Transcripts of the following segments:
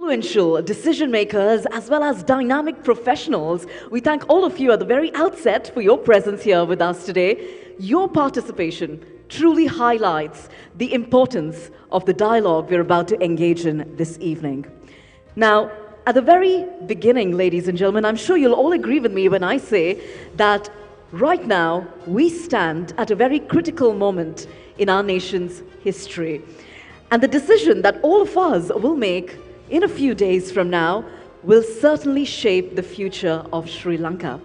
Influential decision makers as well as dynamic professionals, we thank all of you at the very outset for your presence here with us today. Your participation truly highlights the importance of the dialogue we're about to engage in this evening. Now, at the very beginning, ladies and gentlemen, I'm sure you'll all agree with me when I say that right now we stand at a very critical moment in our nation's history. And the decision that all of us will make in a few days from now will certainly shape the future of Sri Lanka.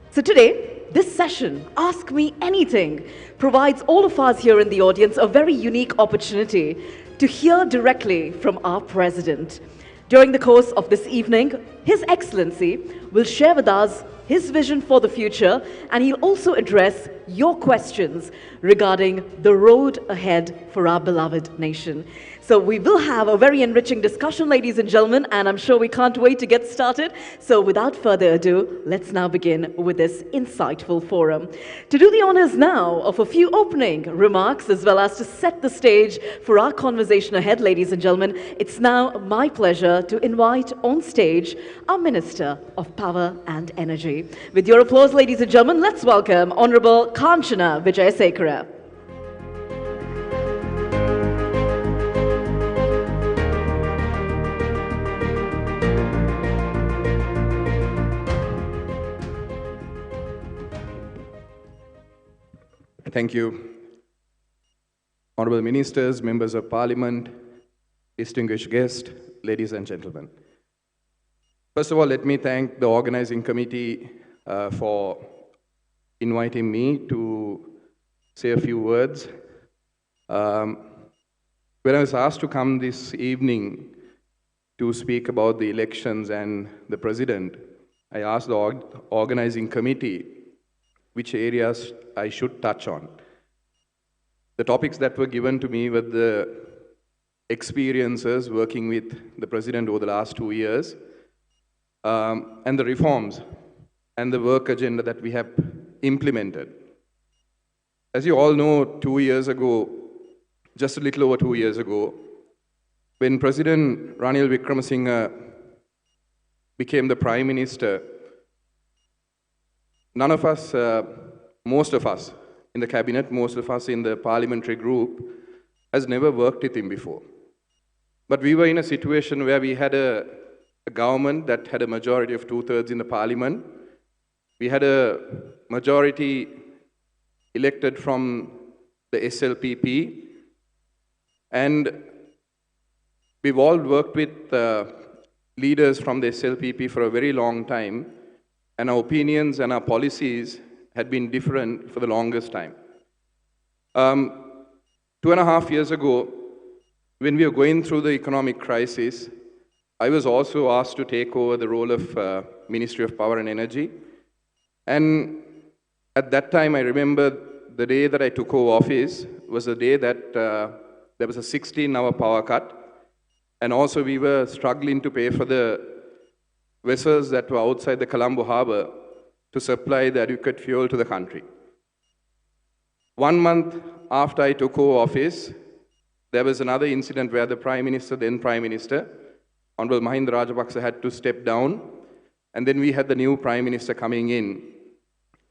So today, this session, Ask Me Anything, provides all of us here in the audience a very unique opportunity to hear directly from our President. During the course of this evening, His Excellency will share with us his vision for the future, and he'll also address your questions regarding the road ahead for our beloved nation. So we will have a very enriching discussion, ladies and gentlemen, and I'm sure we can't wait to get started. So without further ado, let's now begin with this insightful forum. To do the honors now of a few opening remarks, as well as to set the stage for our conversation ahead, ladies and gentlemen, it's now my pleasure to invite on stage our Minister of Power and Energy. With your applause, ladies and gentlemen, let's welcome Honorable Kanchana Vijayasekara. Thank you. Honorable Ministers, Members of Parliament, distinguished guests, ladies and gentlemen. First of all, let me thank the organizing committee for inviting me to say a few words. When I was asked to come this evening to speak about the elections and the President, I asked the organizing committee which areas I should touch on. The topics that were given to me were the experiences working with the President over the last 2 years, and the reforms and the work agenda that we have implemented. As you all know, 2 years ago, just a little over 2 years ago, when President Ranil Wickremesinghe became the Prime Minister, none of us, most of us in the cabinet, most of us in the parliamentary group, has never worked with him before. But we were in a situation where we had a government that had a majority of 2/3 in the parliament. We had a majority elected from the SLPP, and we've all worked with leaders from the SLPP for a very long time, and our opinions and our policies had been different for the longest time. 2.5 years ago, when we were going through the economic crisis, I was also asked to take over the role of Ministry of Power and Energy. And at that time, I remember the day that I took over office was the day that there was a 16-hour power cut. And also we were struggling to pay for the vessels that were outside the Colombo harbor to supply the adequate fuel to the country. 1 month after I took over office, there was another incident where the Prime Minister, then Prime Minister, Honorable Mahinda Rajapaksa, had to step down, and then we had the new Prime Minister coming in.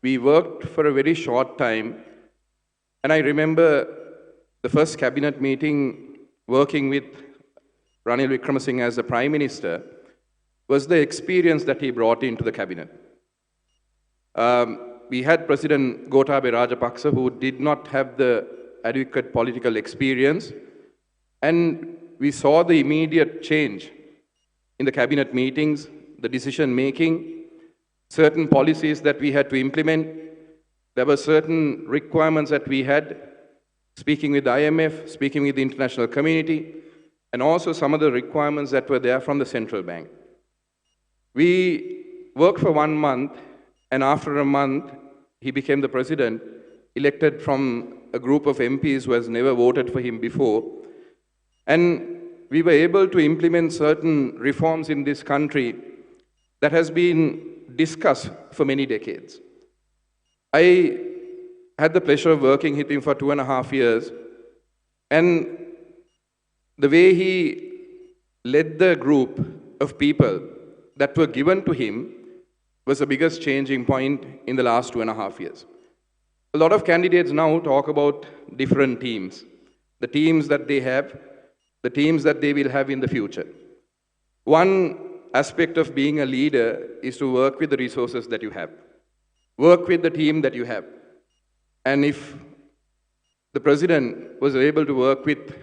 We worked for a very short time, and I remember the first cabinet meeting working with Ranil Wickremesinghe as the Prime Minister was the experience that he brought into the cabinet. We had President Gotabaya Rajapaksa, who did not have the adequate political experience, and we saw the immediate change in the cabinet meetings, the decision making, certain policies that we had to implement. There were certain requirements that we had, speaking with the IMF, speaking with the international community, and also some of the requirements that were there from the central bank. We worked for 1 month, and after a month, he became the President, elected from a group of MPs who has never voted for him before. And we were able to implement certain reforms in this country that has been discussed for many decades. I had the pleasure of working with him for 2.5 years, and the way he led the group of people that were given to him was the biggest changing point in the last 2.5 years. A lot of candidates now talk about different teams, the teams that they have, the teams that they will have in the future. One aspect of being a leader is to work with the resources that you have, work with the team that you have. And if the president was able to work with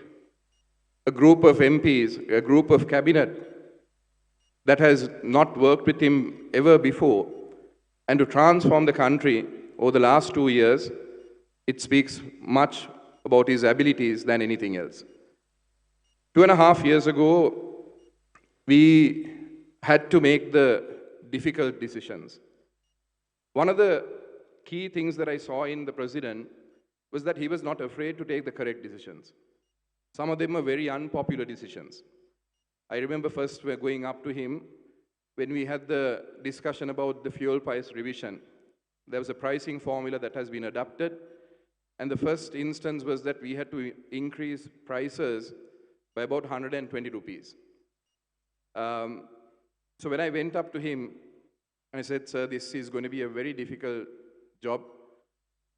a group of MPs, a group of cabinet that has not worked with him ever before, and to transform the country over the last 2 years, it speaks much about his abilities than anything else. 2.5 years ago, we had to make the difficult decisions. One of the key things that I saw in the president was that he was not afraid to take the correct decisions. Some of them were very unpopular decisions. I remember first we were going up to him when we had the discussion about the fuel price revision. There was a pricing formula that has been adopted, and the first instance was that we had to increase prices by about 120 rupees. So when I went up to him, I said, "Sir, this is going to be a very difficult job.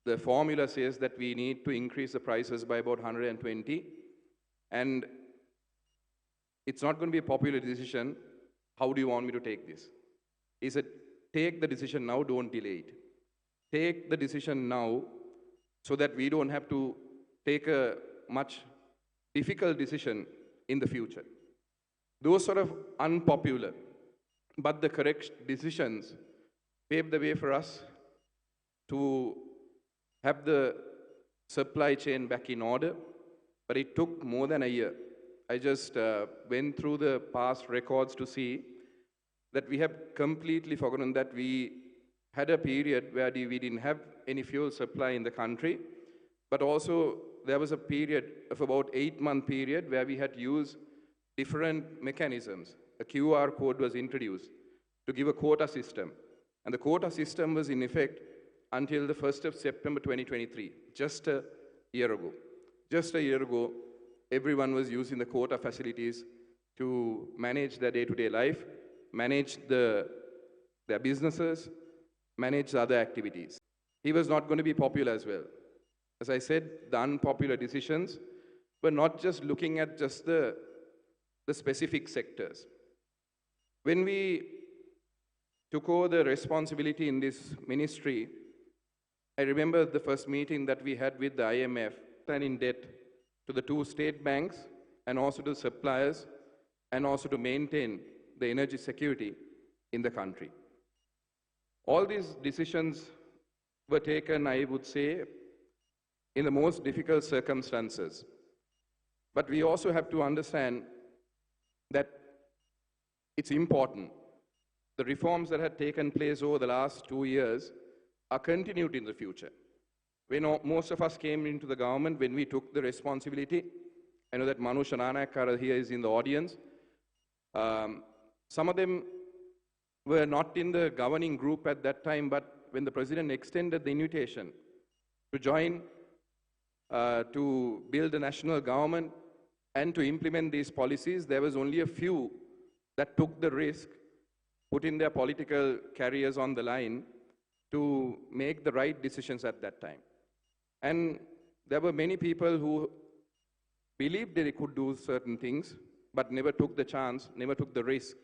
The formula says that we need to increase the prices by about 120, and it's not going to be a popular decision. How do you want me to take this?" He said, "Take the decision now, don't delay it. Take the decision now so that we don't have to take a much difficult decision in the future." Those sort of unpopular but the correct decisions paved the way for us to have the supply chain back in order, but it took more than a year. I just went through the past records to see that we have completely forgotten that we had a period where we didn't have any fuel supply in the country, but also there was a period of about 8-month period where we had to use different mechanisms. A QR code was introduced to give a quota system. And the quota system was in effect until the 1st of September 2023, just a year ago. Just a year ago, everyone was using the quota facilities to manage their day-to-day life, manage their businesses, manage other activities. He was not going to be popular as well. As I said, the unpopular decisions were not just looking at just the specific sectors. When we took over the responsibility in this ministry, I remember the first meeting that we had with the IMF, and in debt to the 2 state banks and also to suppliers and also to maintain the energy security in the country. All these decisions were taken, I would say, in the most difficult circumstances. But we also have to understand that it's important. The reforms that had taken place over the last 2 years are continued in the future. When most of us came into the government, when we took the responsibility, I know that Manu Shananakara here is in the audience. Some of them were not in the governing group at that time, but when the president extended the invitation to join, to build a national government and to implement these policies, there was only a few that took the risk, putting their political careers on the line to make the right decisions at that time. And there were many people who believed that they could do certain things, but never took the chance, never took the risk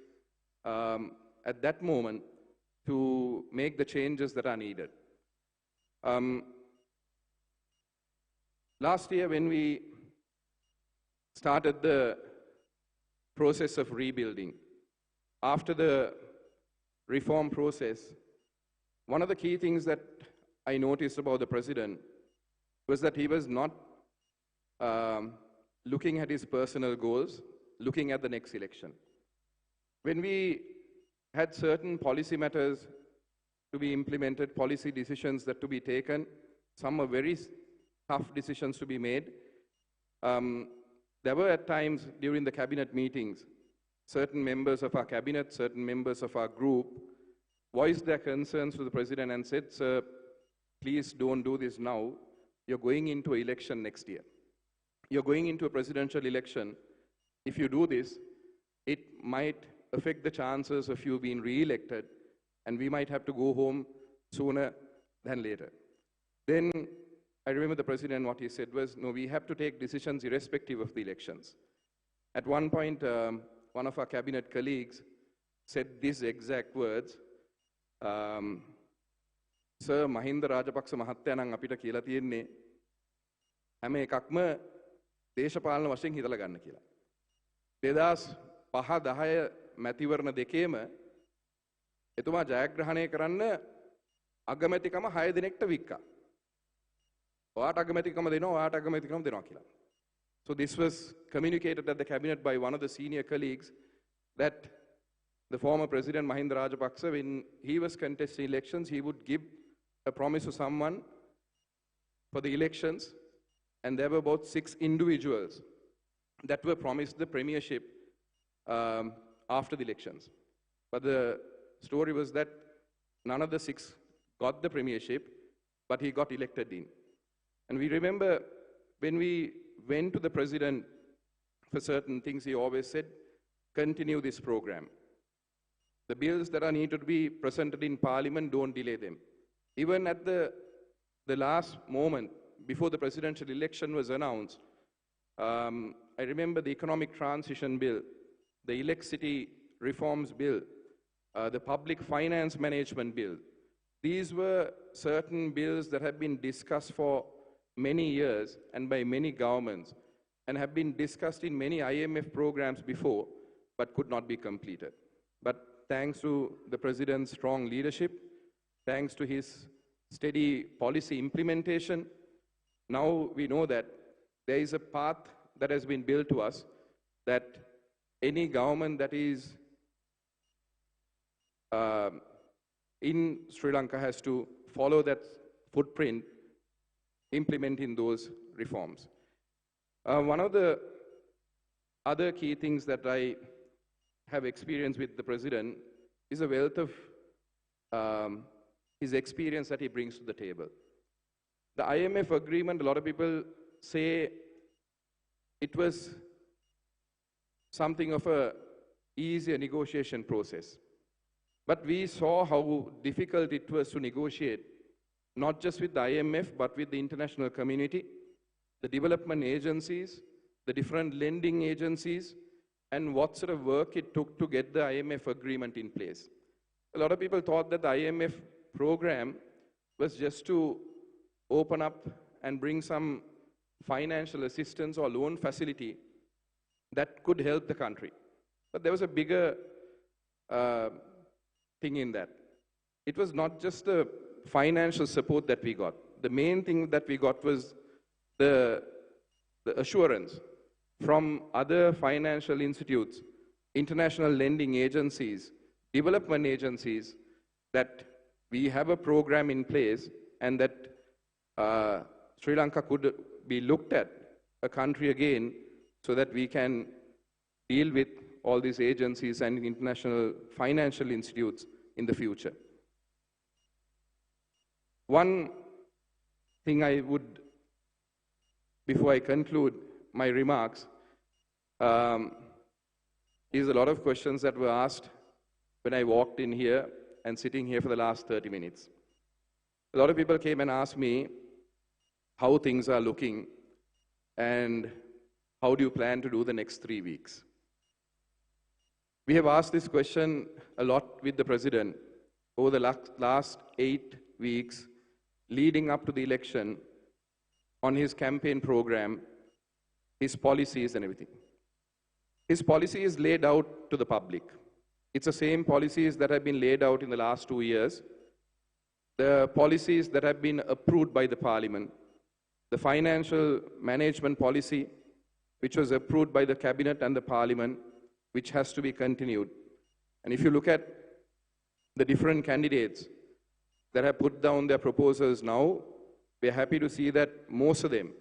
at that moment to make the changes that are needed. Last year, when we started the process of rebuilding, after the reform process, one of the key things that I noticed about the president was that he was not looking at his personal goals, looking at the next election. When we had certain policy matters to be implemented, policy decisions that to be taken, some are very tough decisions to be made. There were at times during the cabinet meetings, certain members of our cabinet, certain members of our group voiced their concerns to the president and said, "Sir, please don't do this now. You're going into an election next year. You're going into a presidential election. If you do this, it might affect the chances of you being re-elected, and we might have to go home sooner than later. Then I remember the president, what he said was, no, we have to take decisions irrespective of the elections. At one point, one of our cabinet colleagues said these exact words, Sir, Mahinda Rajapaksa Mahattaya නම් අපිට කියලා තියෙන්නේ හැම එකක්ම දේශපාලන වශයෙන් හිතලා ගන්න කියලා. 2005-10 මැතිවරණ දෙකේම එතුමා ජයග්‍රහණය කරන්න අගමැතිකම 6 දිනකට වික්කා. ඔයාට අගමැතිකම දෙනවා, ඔයාට අගමැතිකම දෙනවා කියලා. So this was communicated at the cabinet by one of the senior colleagues that the former president Mahinda Rajapaksa, when he was contesting elections, he would give a promise to someone for the elections, and there were about 6 individuals that were promised the premiership after the elections. But the story was that none of the 6 got the premiership, but he got elected in. And we remember when we went to the president for certain things, he always said, continue this program. The bills that are needed to be presented in parliament, don't delay them. Even at the last moment, before the presidential election was announced, I remember the economic transition bill, the electricity reforms bill, the public finance management bill. These were certain bills that have been discussed for many years and by many governments and have been discussed in many IMF programs before but could not be completed. But thanks to the president's strong leadership, thanks to his steady policy implementation, now we know that there is a path that has been built to us that any government that is in Sri Lanka has to follow that footprint, implementing those reforms. One of the other key things that I have experienced with the president is a wealth of his experience that he brings to the table. The IMF agreement, a lot of people say it was something of a easier negotiation process. But we saw how difficult it was to negotiate, not just with the IMF, but with the international community, the development agencies, the different lending agencies, and what sort of work it took to get the IMF agreement in place. A lot of people thought that the IMF program was just to open up and bring some financial assistance or loan facility that could help the country. But there was a bigger thing in that. It was not just the financial support that we got. The main thing that we got was the assurance from other financial institutes, international lending agencies, development agencies, that we have a program in place and that Sri Lanka could be looked at a country again so that we can deal with all these agencies and international financial institutes in the future. One thing I would, before I conclude my remarks, is a lot of questions that were asked when I walked in here and sitting here for the last 30 minutes. A lot of people came and asked me how things are looking and how do you plan to do the next 3 weeks. We have asked this question a lot with the President over the last 8 weeks leading up to the election on his campaign program, his policies and everything. His policy is laid out to the public. It's the same policies that have been laid out in the last 2 years. The policies that have been approved by the Parliament, the financial management policy, which was approved by the Cabinet and the Parliament, which has to be continued. And if you look at the different candidates that have put down their proposals now, we're happy to see that most of them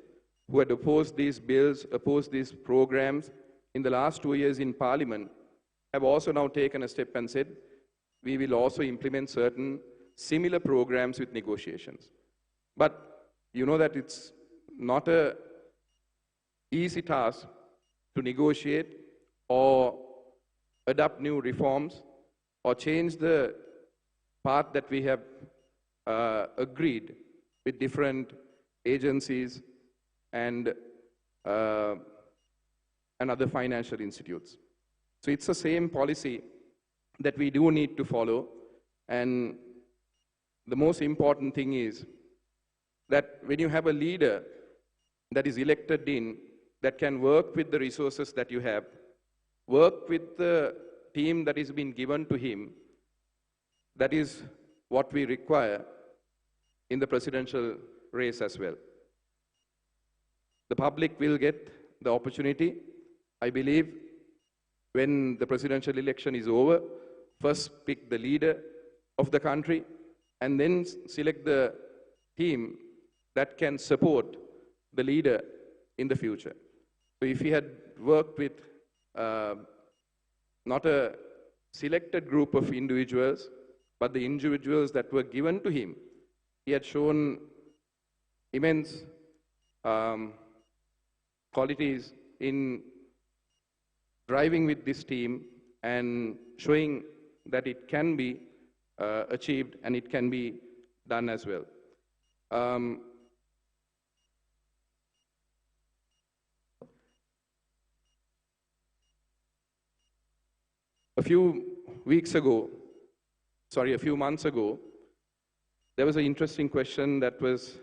who had opposed these bills, opposed these programs in the last 2 years in Parliament, have also now taken a step and said, we will also implement certain similar programs with negotiations. But you know that it's not an easy task to negotiate or adopt new reforms, or change the path that we have agreed with different agencies and other financial institutes. So it's the same policy that we do need to follow, and the most important thing is that when you have a leader that is elected in, that can work with the resources that you have, work with the team that is being given to him, that is what we require in the presidential race as well. The public will get the opportunity, I believe, when the presidential election is over, first pick the leader of the country and then select the team that can support the leader in the future. So if he had worked with not a selected group of individuals, but the individuals that were given to him, he had shown immense qualities in driving with this team and showing that it can be achieved and it can be done as well. A few months ago, there was an interesting question that was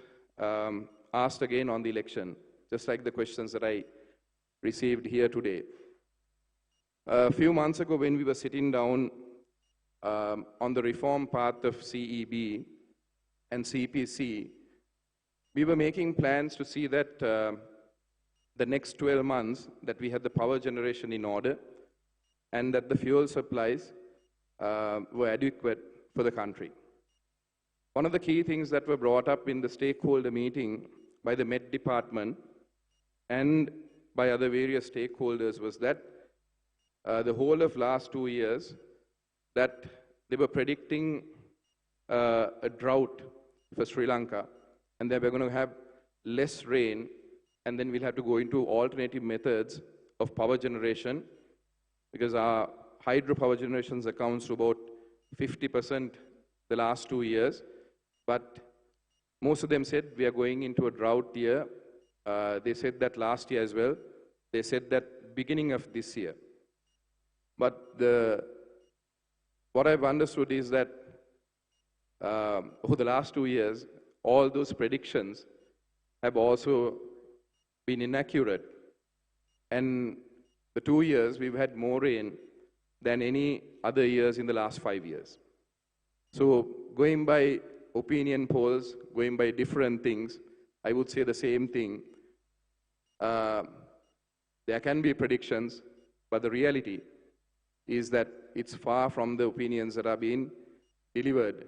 asked again on the election, just like the questions that I received here today. A few months ago, when we were sitting down on the reform path of CEB and CPC, we were making plans to see that the next 12 months that we had the power generation in order and that the fuel supplies were adequate for the country. One of the key things that were brought up in the stakeholder meeting by the Met Department and by other various stakeholders was that the whole of last 2 years, that they were predicting a drought for Sri Lanka, and they were going to have less rain, and then we'll have to go into alternative methods of power generation, because our hydropower generations accounts to about 50% the last 2 years, but most of them said we are going into a drought year. They said that last year as well. They said that beginning of this year. But what I've understood is that over the last 2 years, all those predictions have also been inaccurate. And the 2 years, we've had more rain than any other years in the last 5 years. So going by opinion polls, going by different things, I would say the same thing. There can be predictions, but the reality is that it's far from the opinions that are being delivered.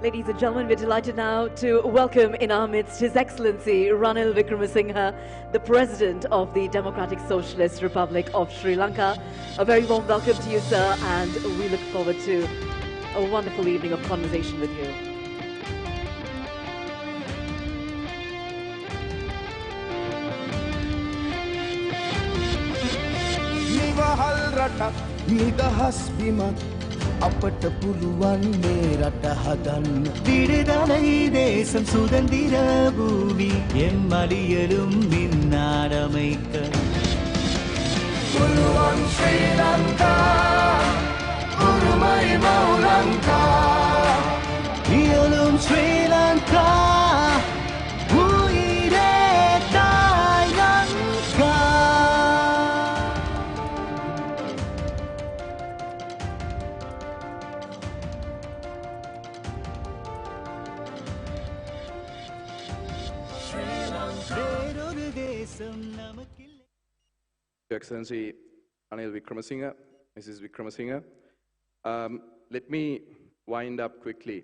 Ladies and gentlemen, we're delighted now to welcome in our midst His Excellency Ranil Wickremesinghe, the President of the Democratic Socialist Republic of Sri Lanka. A very warm welcome to you, sir, and we look forward to a wonderful evening of conversation with you. නිදහස් බිමක් අපට පුළුවන් මේ රට හදන්න විடுதலை தேசம் சுதந்திர பூமி எம்மடியலும் விண்ணாரமைக்க පුළුවන් ශ්‍රී ලංකා උරුමයි මව් ලංකා වියලුම් ශ්‍රී ලංකා උයිරේ තායි Lanka. Your Excellency Ranil Wickremesinghe, Mrs. Wickremesinghe, let me wind up quickly.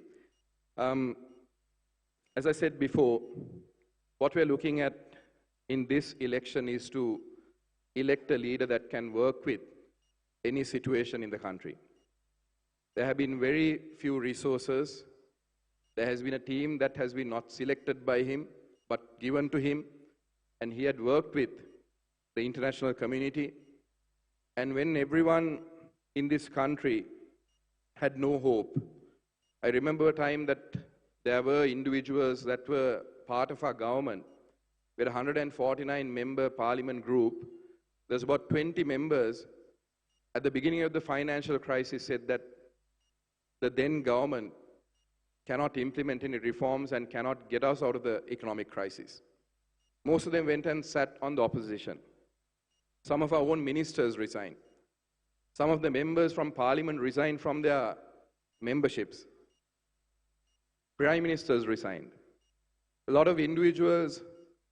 As I said before, what we're looking at in this election is to elect a leader that can work with any situation in the country. There have been very few resources. There has been a team that has been not selected by him, but given to him. and he had worked with the international community. And when everyone in this country had no hope, I remember a time that there were individuals that were part of our government. We had a 149-member parliament group. There's about 20 members at the beginning of the financial crisis said that the then government cannot implement any reforms and cannot get us out of the economic crisis. Most of them went and sat on the opposition. Some of our own ministers resigned. Some of the members from parliament resigned from their memberships. Prime ministers resigned. A lot of individuals,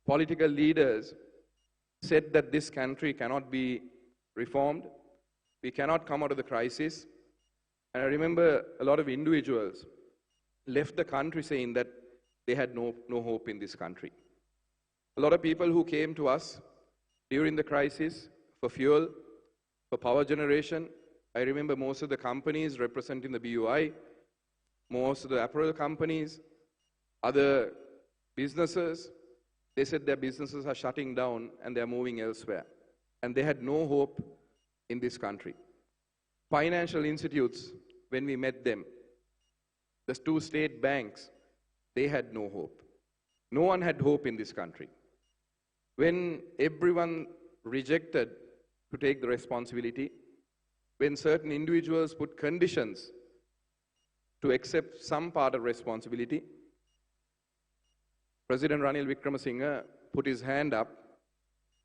political leaders said that this country cannot be reformed. We cannot come out of the crisis. And I remember a lot of individuals left the country saying that they had no hope in this country. A lot of people who came to us during the crisis for fuel, for power generation. I remember most of the companies representing the BUI, most of the apparel companies, other businesses, they said their businesses are shutting down and they're moving elsewhere. And they had no hope in this country. Financial institutes, when we met them, the two state banks, they had no hope. No one had hope in this country. When everyone rejected to take the responsibility, when certain individuals put conditions to accept some part of responsibility, President Ranil Wickremesinghe put his hand up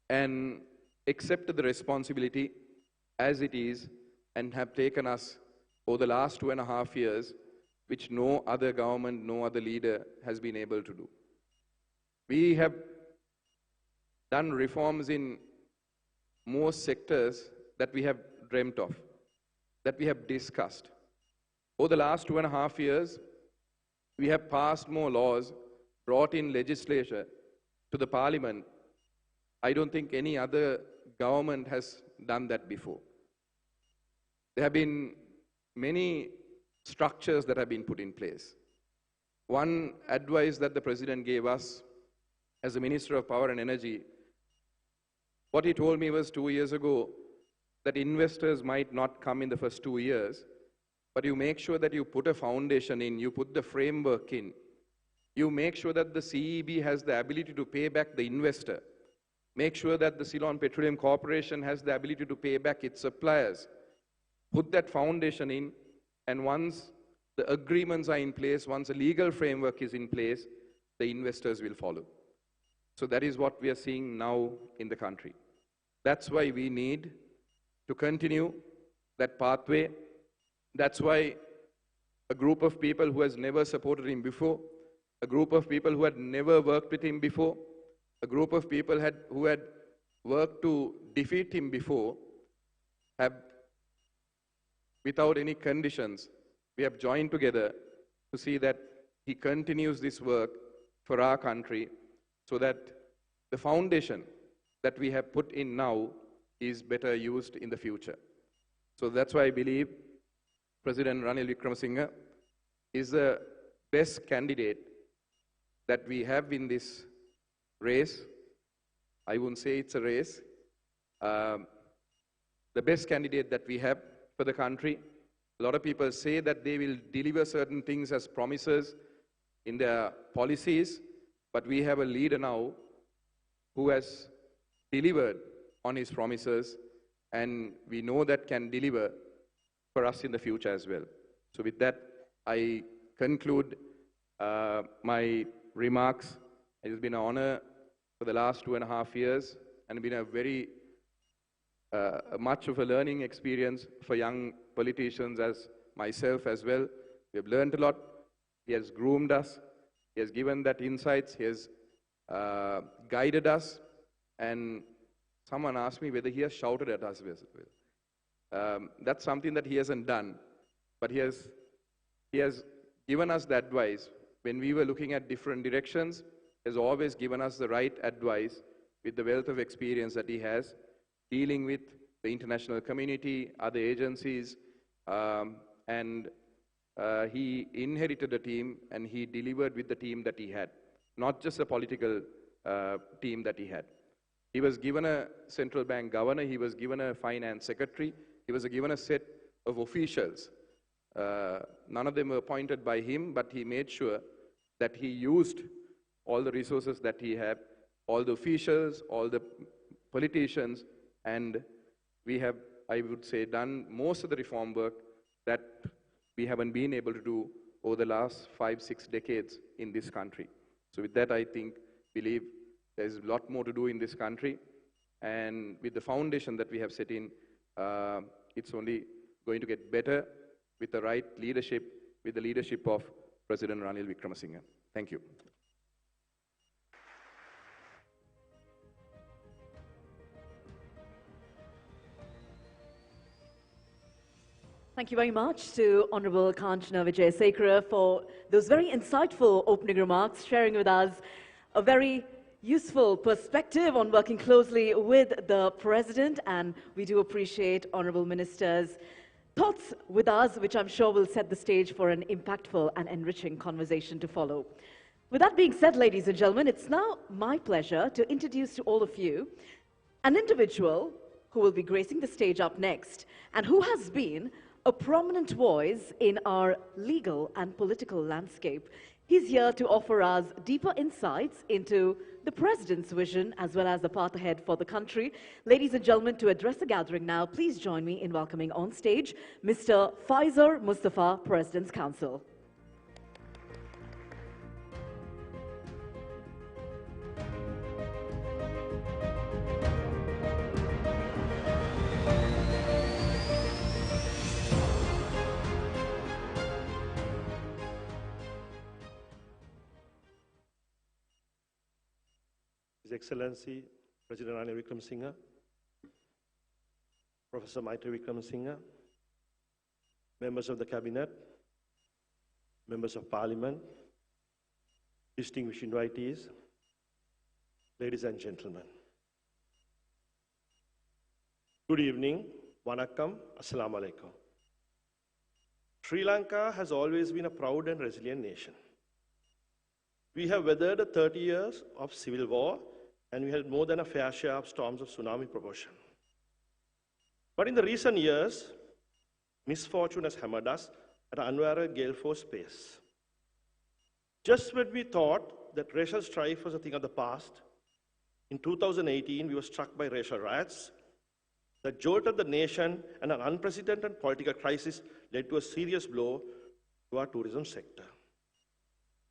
and accepted the responsibility as it is and have taken us over the last 2.5 years, which no other government, no other leader has been able to do. We have done reforms in most sectors that we have dreamt of, that we have discussed. Over the last 2.5 years, we have passed more laws, brought in legislation to the parliament. I don't think any other government has done that before. There have been many structures that have been put in place. One advice that the President gave us as the Minister of Power and Energy, what he told me was 2 years ago that investors might not come in the first 2 years, but you make sure that you put a foundation in, you put the framework in, you make sure that the CEB has the ability to pay back the investor, make sure that the Ceylon Petroleum Corporation has the ability to pay back its suppliers, put that foundation in, and once the agreements are in place, once the legal framework is in place, the investors will follow. So that is what we are seeing now in the country. That's why we need to continue that pathway. That's why a group of people who has never supported him before, a group of people who had never worked with him before, a group of people who had worked to defeat him before, have, without any conditions, we have joined together to see that he continues this work for our country so that the foundation that we have put in now is better used in the future. So that's why I believe President Ranil Wickremesinghe is the best candidate that we have in this race. I wouldn't say it's a race. The best candidate that we have for the country. A lot of people say that they will deliver certain things as promises in their policies, but we have a leader now who has delivered on his promises, and we know that can deliver for us in the future as well. So with that, I conclude my remarks. It has been an honor for the last 2.5 years and been a very much of a learning experience for young politicians as myself as well. We have learned a lot. He has groomed us. He has given that insights. He has guided us. And someone asked me whether he has shouted at us. That's something that he hasn't done. But he has given us the advice. When we were looking at different directions, he has always given us the right advice with the wealth of experience that he has, dealing with the international community, other agencies, and he inherited a team and he delivered with the team that he had. Not just a political team that he had. He was given a central bank governor, he was given a finance secretary, he was given a set of officials. None of them were appointed by him, but he made sure that he used all the resources that he had, all the officials, all the politicians, and we have, I would say, done most of the reform work that we haven't been able to do over the last 5-6 decades in this country. So with that, I believe there's a lot more to do in this country, and with the foundation that we have set in, it's only going to get better with the right leadership, with the leadership of President Ranil Wickremesinghe. Thank you. Thank you very much to Honorable Kanchana Wijesekara for those very insightful opening remarks, sharing with us a very useful perspective on working closely with the President, and we do appreciate Honorable Minister's thoughts with us, which I'm sure will set the stage for an impactful and enriching conversation to follow. With that being said, ladies and gentlemen, it's now my pleasure to introduce to all of you an individual who will be gracing the stage up next, and who has been a prominent voice in our legal and political landscape. He's here to offer us deeper insights into the President's vision as well as the path ahead for the country. Ladies and gentlemen, to address the gathering now, please join me in welcoming on stage Mr. Faisal Mustafa, President's Counsel. His Excellency President Ranil Wickremesinghe, Professor Maitri Wickremesinghe, members of the Cabinet, members of Parliament, distinguished invitees, ladies and gentlemen. Good evening, Vanakkam, Assalamu Alaikum. Sri Lanka has always been a proud and resilient nation. We have weathered 30 years of civil war, and we had more than a fair share of storms of tsunami proportion. But in the recent years, misfortune has hammered us at an unwary gale force pace. Just when we thought that racial strife was a thing of the past, in 2018 we were struck by racial riots that jolted the nation, and an unprecedented political crisis led to a serious blow to our tourism sector.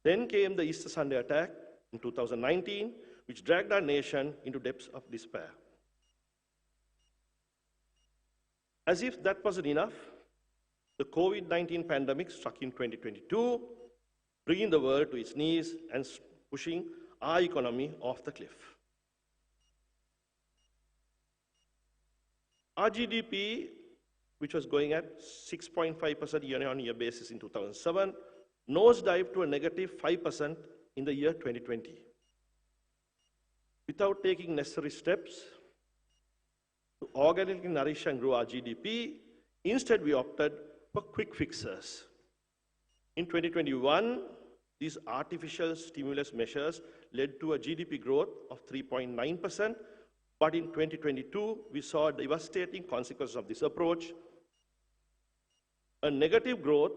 Then came the Easter Sunday attack in 2019, which dragged our nation into depths of despair. As if that wasn't enough, the COVID-19 pandemic struck in 2022, bringing the world to its knees and pushing our economy off the cliff. Our GDP, which was going at 6.5% year-on-year basis in 2007, nosedived to a negative 5% in the year 2020. Without taking necessary steps to organically nourish and grow our GDP, instead we opted for quick fixes. In 2021, these artificial stimulus measures led to a GDP growth of 3.9%, but in 2022, we saw devastating consequences of this approach, a negative growth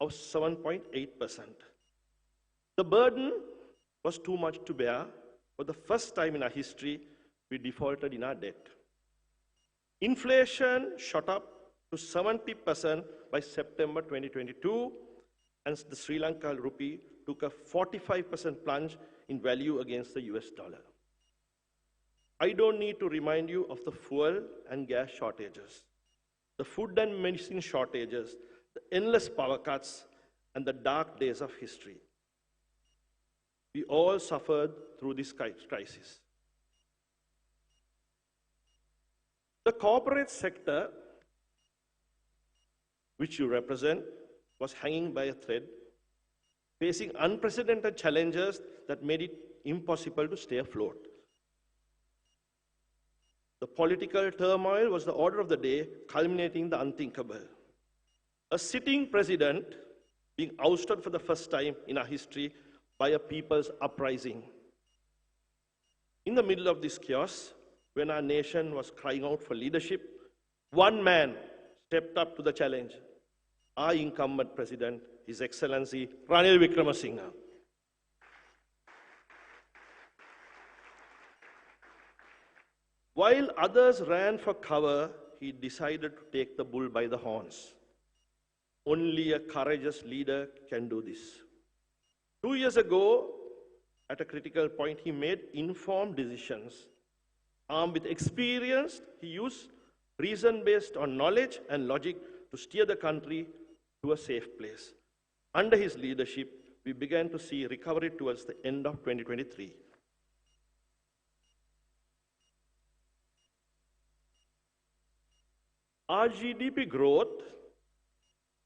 of 7.8%. The burden was too much to bear. For the first time in our history, we defaulted in our debt. Inflation shot up to 70% by September 2022, and the Sri Lanka rupee took a 45% plunge in value against the US dollar. I don't need to remind you of the fuel and gas shortages, the food and medicine shortages, the endless power cuts, and the dark days of history. We all suffered through this crisis. The corporate sector, which you represent, was hanging by a thread, facing unprecedented challenges that made it impossible to stay afloat. The political turmoil was the order of the day, culminating the unthinkable. A sitting president being ousted for the first time in our history by a people's uprising. In the middle of this chaos, when our nation was crying out for leadership, one man stepped up to the challenge. Our incumbent president, His Excellency Ranil Wickremesinghe. While others ran for cover, he decided to take the bull by the horns. Only a courageous leader can do this. 2 years ago, at a critical point, he made informed decisions. Armed with experience, he used reason based on knowledge and logic to steer the country to a safe place. Under his leadership, we began to see recovery towards the end of 2023. Our GDP growth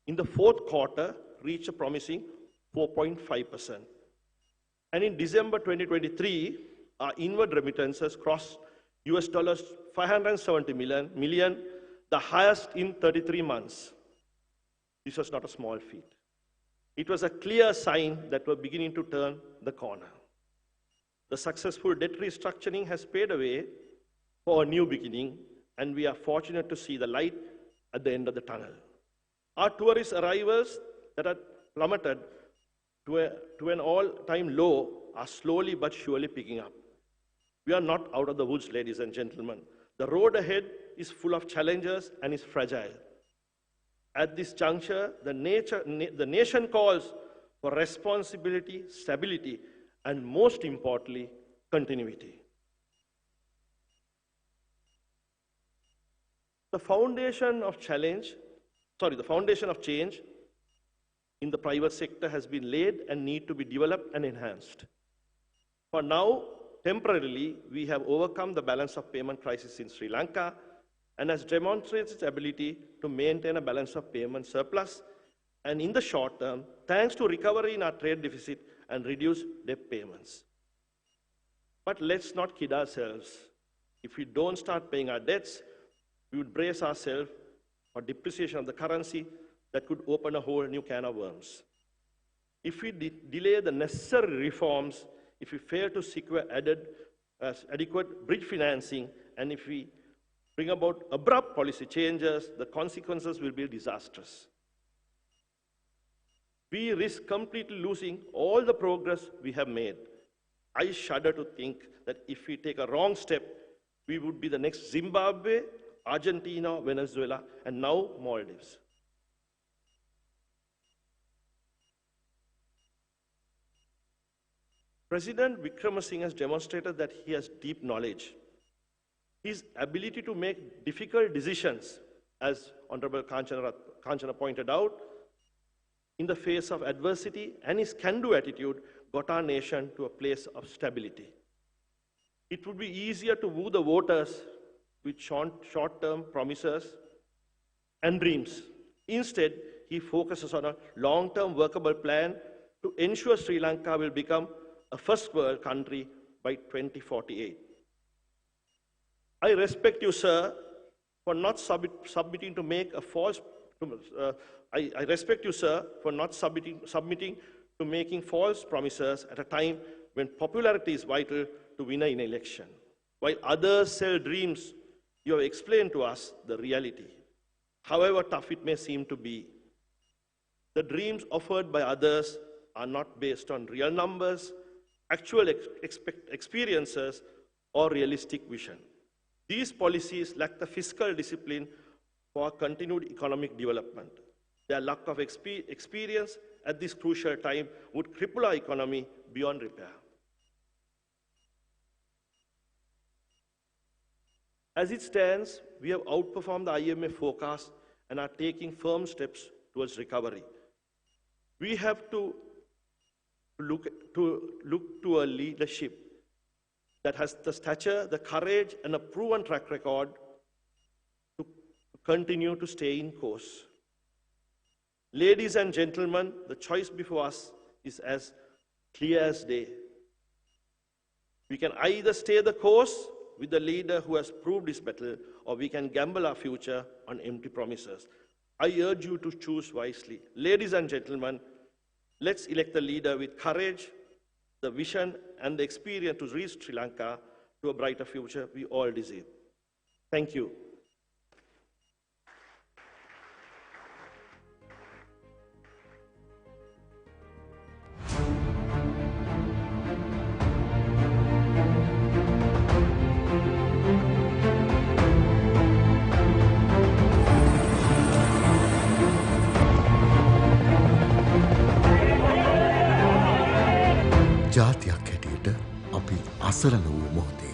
in the fourth quarter reached a promising 4.5%. And in December 2023, our inward remittances crossed US dollars 570 million, the highest in 33 months. This was not a small feat. It was a clear sign that we're beginning to turn the corner. The successful debt restructuring has paved the way for a new beginning, and we are fortunate to see the light at the end of the tunnel. Our tourist arrivals that had plummeted to an all-time low are slowly but surely picking up. We are not out of the woods, ladies and gentlemen. The road ahead is full of challenges and is fragile. At this juncture, the nation calls for responsibility, stability, and most importantly, continuity. The foundation of change in the private sector has been laid and need to be developed and enhanced. For now, temporarily, we have overcome the balance of payment crisis in Sri Lanka and has demonstrated its ability to maintain a balance of payment surplus, and in the short term, thanks to recovery in our trade deficit and reduced debt payments. But let's not kid ourselves. If we don't start paying our debts, we would brace ourselves for depreciation of the currency that could open a whole new can of worms. If we delay the necessary reforms, if we fail to secure adequate bridge financing, and if we bring about abrupt policy changes, the consequences will be disastrous. We risk completely losing all the progress we have made. I shudder to think that if we take a wrong step, we would be the next Zimbabwe, Argentina, Venezuela, and now Maldives. President Wickremesinghe has demonstrated that he has deep knowledge. His ability to make difficult decisions, as Honorable Kanchana pointed out, in the face of adversity, and his can-do attitude got our nation to a place of stability. It would be easier to woo the voters with short-term promises and dreams. Instead, he focuses on a long-term workable plan to ensure Sri Lanka will become a first world country by 2048. I respect you, sir, for not submitting to make a false. I respect you, sir, for not submitting to making false promises at a time when popularity is vital to win an election. While others sell dreams, you have explained to us the reality. However tough it may seem to be, the dreams offered by others are not based on real numbers, actual experiences, or realistic vision. These policies lack the fiscal discipline for continued economic development. Their lack of experience at this crucial time would cripple our economy beyond repair. As it stands, we have outperformed the IMF forecast and are taking firm steps towards recovery. We have to look to a leadership that has the stature, the courage, and a proven track record to continue to stay in course. Ladies and gentlemen, the choice before us is as clear as day. We can either stay the course with the leader who has proved his mettle, or we can gamble our future on empty promises. I urge you to choose wisely. Ladies and gentlemen, let's elect a leader with courage, the vision, and the experience to reach Sri Lanka to a brighter future we all deserve. Thank you. ජාතියක් හැටියට අපි අසරණ වූ මොහොතේ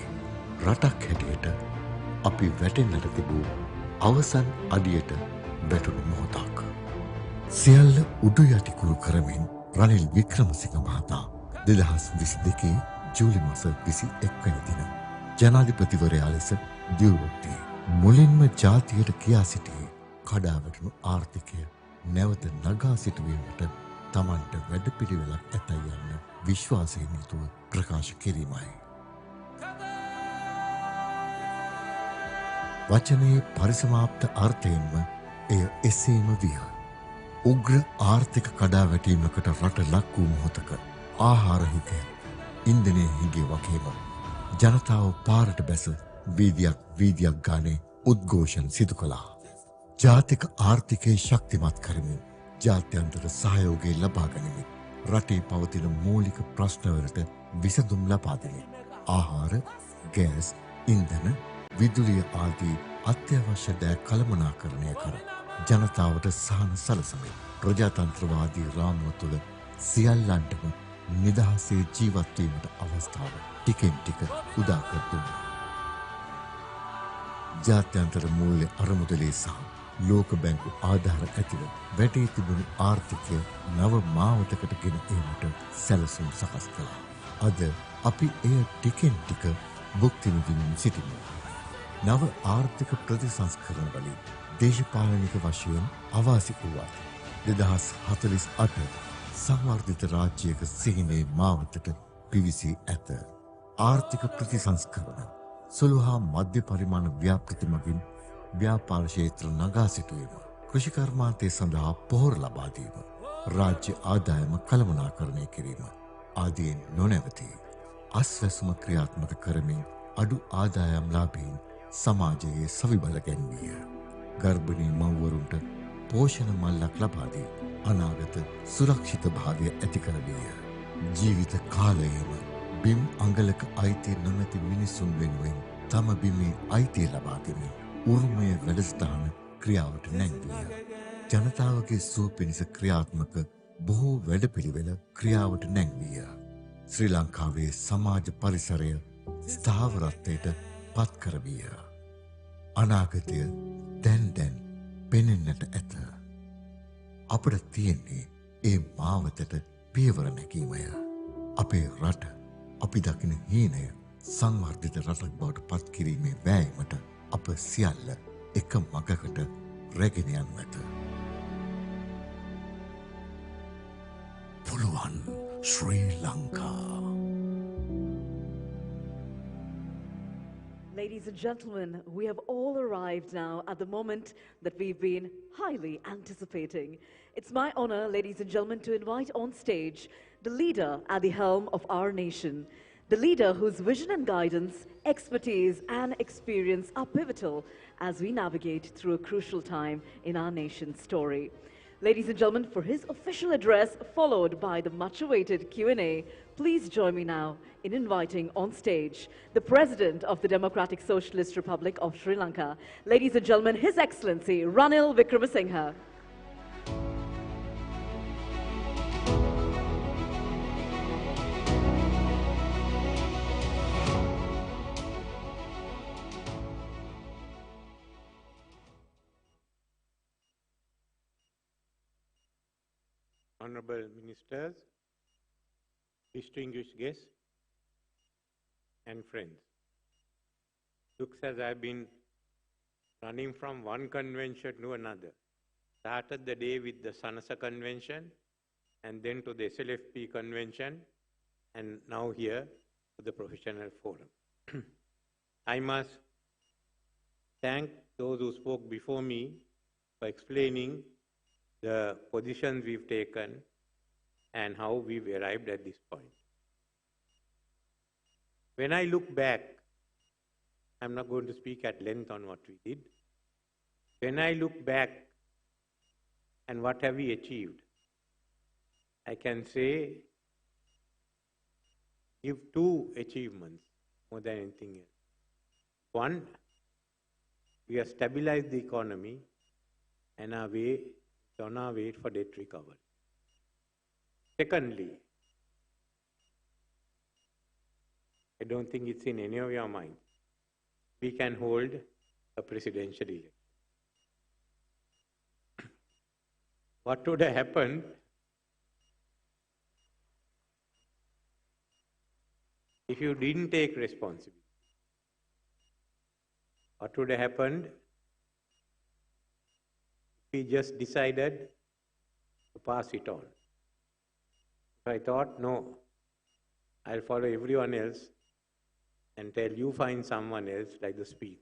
රටක් හැටියට අපි වැටෙන්නට තිබූ අවසන් අඩියට වැටුණු මොහොතක්. සියල්ල උඩු යටිකුරු කරමින් රනිල් වික්‍රමසිංහ මහතා 2022 ජූලි මාස 21 වෙනි දින ජනාධිපතිවරයා ලෙස දියුණුවී මුලින්ම ජාතියට කියා සිටියේ කඩා වැටුණු ආර්ථිකය නැවත නගා සිටුවීමට තමන්ට වැඩපිළිවෙලක් ඇතයි යන්න විශ්වාසයෙන් යුතුව ප්‍රකාශ කිරීමයි. වචනයේ පරිසමාප්ත අර්ථයෙන්ම එය එසේම විය. උග්‍ර ආර්ථික කඩාවැටීමකට රට ලක් වූ මොහොතක ආහාර හිතය ඉන්ධනය හිගේ වගේම ජනතාව පාරට බැස වීදියක් ගානේ උද්ඝෝෂණ සිදු කළා. ජාතික ආර්ථිකයේ ශක්තිමත් කරමින් ජාත්‍යන්තර සහයෝගය ලබා ගනිමින් රටේ පවතින මූලික ප්‍රශ්නවලට විසඳුම් ලබා දෙමින් ආහාර, ගෑස්, ඉන්ධන, විදුලිය ආදී අත්‍යවශ්‍ය දෑ කළමනාකරණය කර ජනතාවට සහන සලසමින් ප්‍රජාතන්ත්‍රවාදී රාමුව තුළ සියල්ලන්ටම නිදහසේ ජීවත් වීමට අවස්ථාව ටිකෙන් ටික උදා කර දුන්නා. ජාත්‍යන්තර මූල්‍ය අරමුදලේ සහ ලෝක බැංකු ආධාර ඇතිව වැටී තිබුණු ආර්ථිකය නව මාවතකට ගෙන ඒමට සැලසුම් සකස් කළා. අද අපි එය ටිකෙන් ටික භුක්ති විඳිමින් සිටිමු. නව ආර්ථික ප්‍රතිසංස්කරණ වලින් දේශපාලනික වශයෙන් අවාසි වූවත් 2048 සංවර්ධිත රාජ්‍යයක සිහිනේ මාවතට පිවිසී ඇත. ආර්ථික ප්‍රතිසංස්කරණ සුළු හා මධ්‍ය පරිමාණ ව්‍යාපෘති මගින් ව්‍යාපාර ක්ෂේත්‍ර නගා සිටුවීම, කෘෂිකර්මාන්තය සඳහා පොහොර ලබා දීම, රාජ්‍ය ආදායම කළමනාකරණය කිරීම ආදීන් නොනැවතී අස්වැසුම ක්‍රියාත්මක කරමින් අඩු ආදායම් ලාභීන් සමාජයේ සවිබල ගැන්විය. ගර්භණී මව්වරුන්ට පෝෂණ මල්ලක් ලබා දී අනාගත සුරක්ෂිත භාවය ඇති කරගිය. ජීවිත කාලයේම බිම් අඟලක අයිතිය නොමැති මිනිසුන් වෙනුවෙන් තම බිමේ අයිතිය ලබා දෙමින් උරුමය වැඩසටහන ක්‍රියාවට නැංවිය. ජනතාවගේ සුව පිණිස ක්‍රියාත්මක බොහෝ වැඩපිළිවෙල ක්‍රියාවට නැංවිය. ශ්‍රී ලංකාවේ සමාජ පරිසරය ස්ථාවරත්වයට පත් කරවිය. අනාගතය දැන් පෙනෙන්නට ඇත. අපට තියෙන්නේ ඒ මාවතට පියවර නැගීමය. අපේ රට අපි දකින හීනය සංවර්ධිත රටක් බවට පත් කිරීමේ වෑයමට අප සියල්ල එක මගකට රැගෙන යනු ඇත. පුළුවන් ශ්‍රී Lanka. Ladies and gentlemen, we have all arrived now at the moment that we've been highly anticipating. It's my honor, ladies and gentlemen, to invite on stage the leader at the helm of our nation, the leader whose vision and guidance, expertise and experience are pivotal as we navigate through a crucial time in our nation's story. Ladies and gentlemen, for his official address, followed by the much-awaited Q&A, please join me now in inviting on stage the President of the Democratic Socialist Republic of Sri Lanka. Ladies and gentlemen, His Excellency Ranil Wickremesinghe. Honorable Ministers, distinguished guests, and friends. Looks as I've been running from one convention to another. Started the day with the Sanasa convention, and then to the SLFP convention, and now here to the professional forum. I must thank those who spoke before me for explaining the positions we've taken and how we've arrived at this point. When I look back I'm not going to speak at length on what we did. When I look back and what have we achieved, I can say, give two achievements more than anything else. One, we have stabilized the economy and on our way for debt recovery. Secondly, I don't think it's in any of your minds, we can hold a presidential election. What would have happened if you didn't take responsibility? What would have happened if we just decided to pass it on? If I thought, no, I'll follow everyone else and tell you find someone else like the speaker.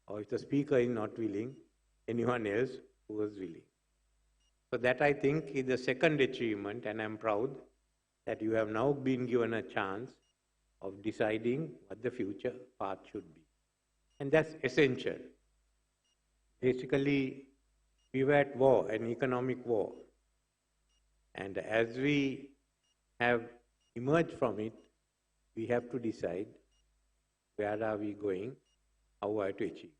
Or if the speaker is not willing, anyone else who was willing. So that I think is the second achievement, and I'm proud that you have now been given a chance of deciding what the future path should be. And that's essential. Basically, we were at war, an economic war. And as we have emerged from it, we have to decide where are we going, how are we to achieve.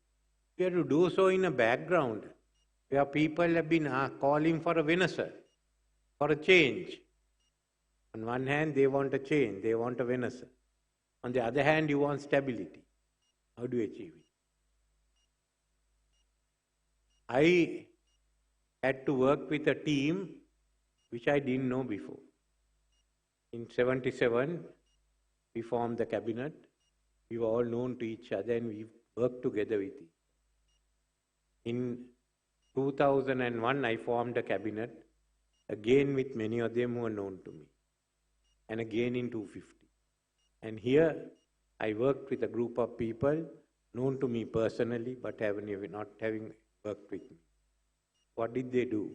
We have to do so in a background where people have been calling for a Venezuela, for a change. On one hand, they want a change, they want a Venezuela. On the other hand, you want stability. How do you achieve it? I had to work with a team which I didn't know before. In 1977, we formed the cabinet. We were all known to each other and we worked together with it. In 2001, I formed a cabinet, again with many of them who are known to me, and again in 250. And here, I worked with a group of people known to me personally, but not having worked with me. What did they do?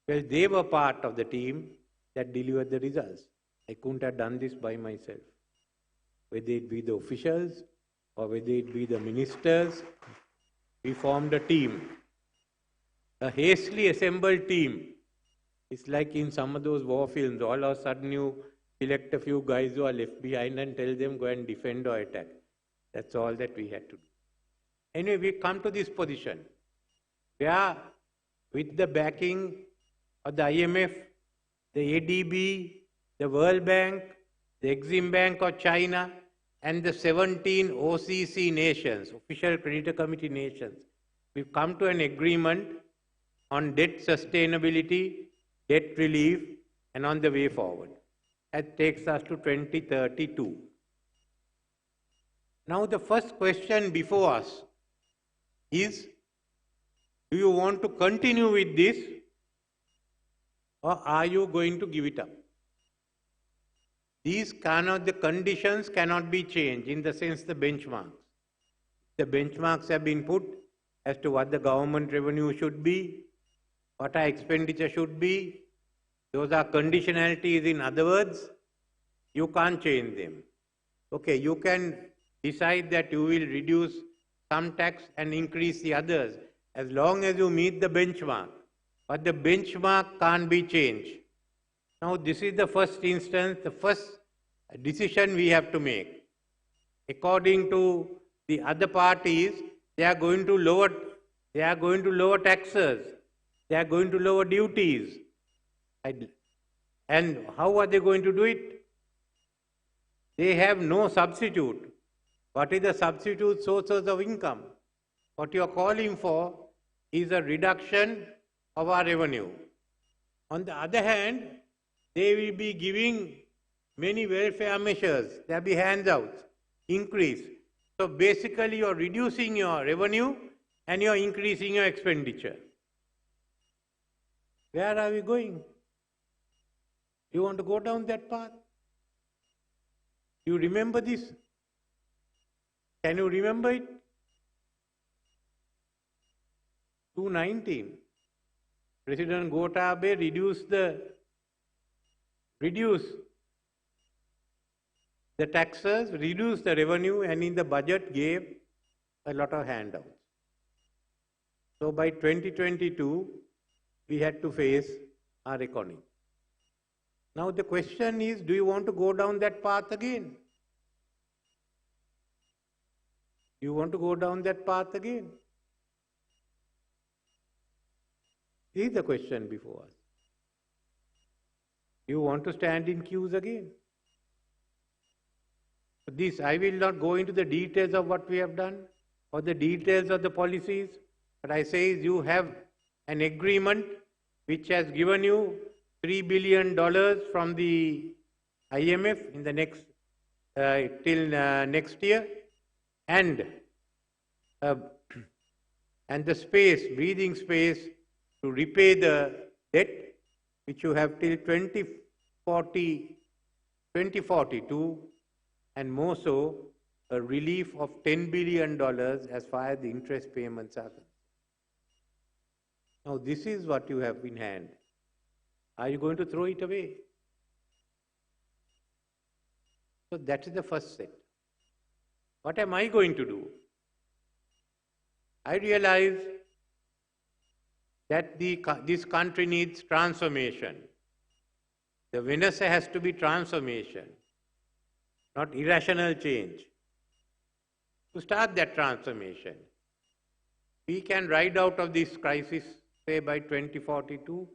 Well, they were part of the team that delivered the results. I couldn't have done this by myself. Whether it be the officials or whether it be the ministers, we formed a team. A hastily assembled team. It's like in some of those war films, all of a sudden you select a few guys who are left behind and tell them go and defend or attack. That's all that we had to do. Anyway, we come to this position where with the backing of the IMF, the ADB, the World Bank, the Exim Bank of China, and the 17 OCC nations, Official Creditor Committee nations, we've come to an agreement on debt sustainability, debt relief, and on the way forward. That takes us to 2032. Now the first question before us is, do you want to continue with this or are you going to give it up? The conditions cannot be changed, in the sense the benchmarks. The benchmarks have been put as to what the government revenue should be, what our expenditure should be. Those are conditionalities. In other words, you can't change them. Okay, you can decide that you will reduce some tax and increase the others as long as you meet the benchmark. But the benchmark can't be changed. Now this is the first instance, the first decision we have to make. According to the other parties, they are going to lower taxes, they are going to lower duties. And how are they going to do it? They have no substitute. What is the substitute sources of income? What you are calling for is a reduction of our revenue. On the other hand, they will be giving many welfare measures. There will be handouts, increase. So basically you are reducing your revenue and you are increasing your expenditure. Where are we going? You want to go down that path? You remember this? Can you remember it? 2019. President Gotabaya reduced the taxes, reduced the revenue, and in the budget gave a lot of handouts. So by 2022, we had to face our economy. Now the question is, do you want to go down that path again? Do you want to go down that path again? This is the question before us. Do you want to stand in queues again? This, I will not go into the details of what we have done or the details of the policies, but I say is you have an agreement which has given you $3 billion from the IMF in the next till next year, and the space, breathing space to repay the debt which you have till 2042, and more so a relief of $10 billion as far as the interest payments are concerned. Now this is what you have in hand. Are you going to throw it away? So that is the first set. What am I going to do? I realize that this country needs transformation. The Venezuela has to be transformation, not irrational change. To start that transformation, we can ride out of this crisis, say by 2042.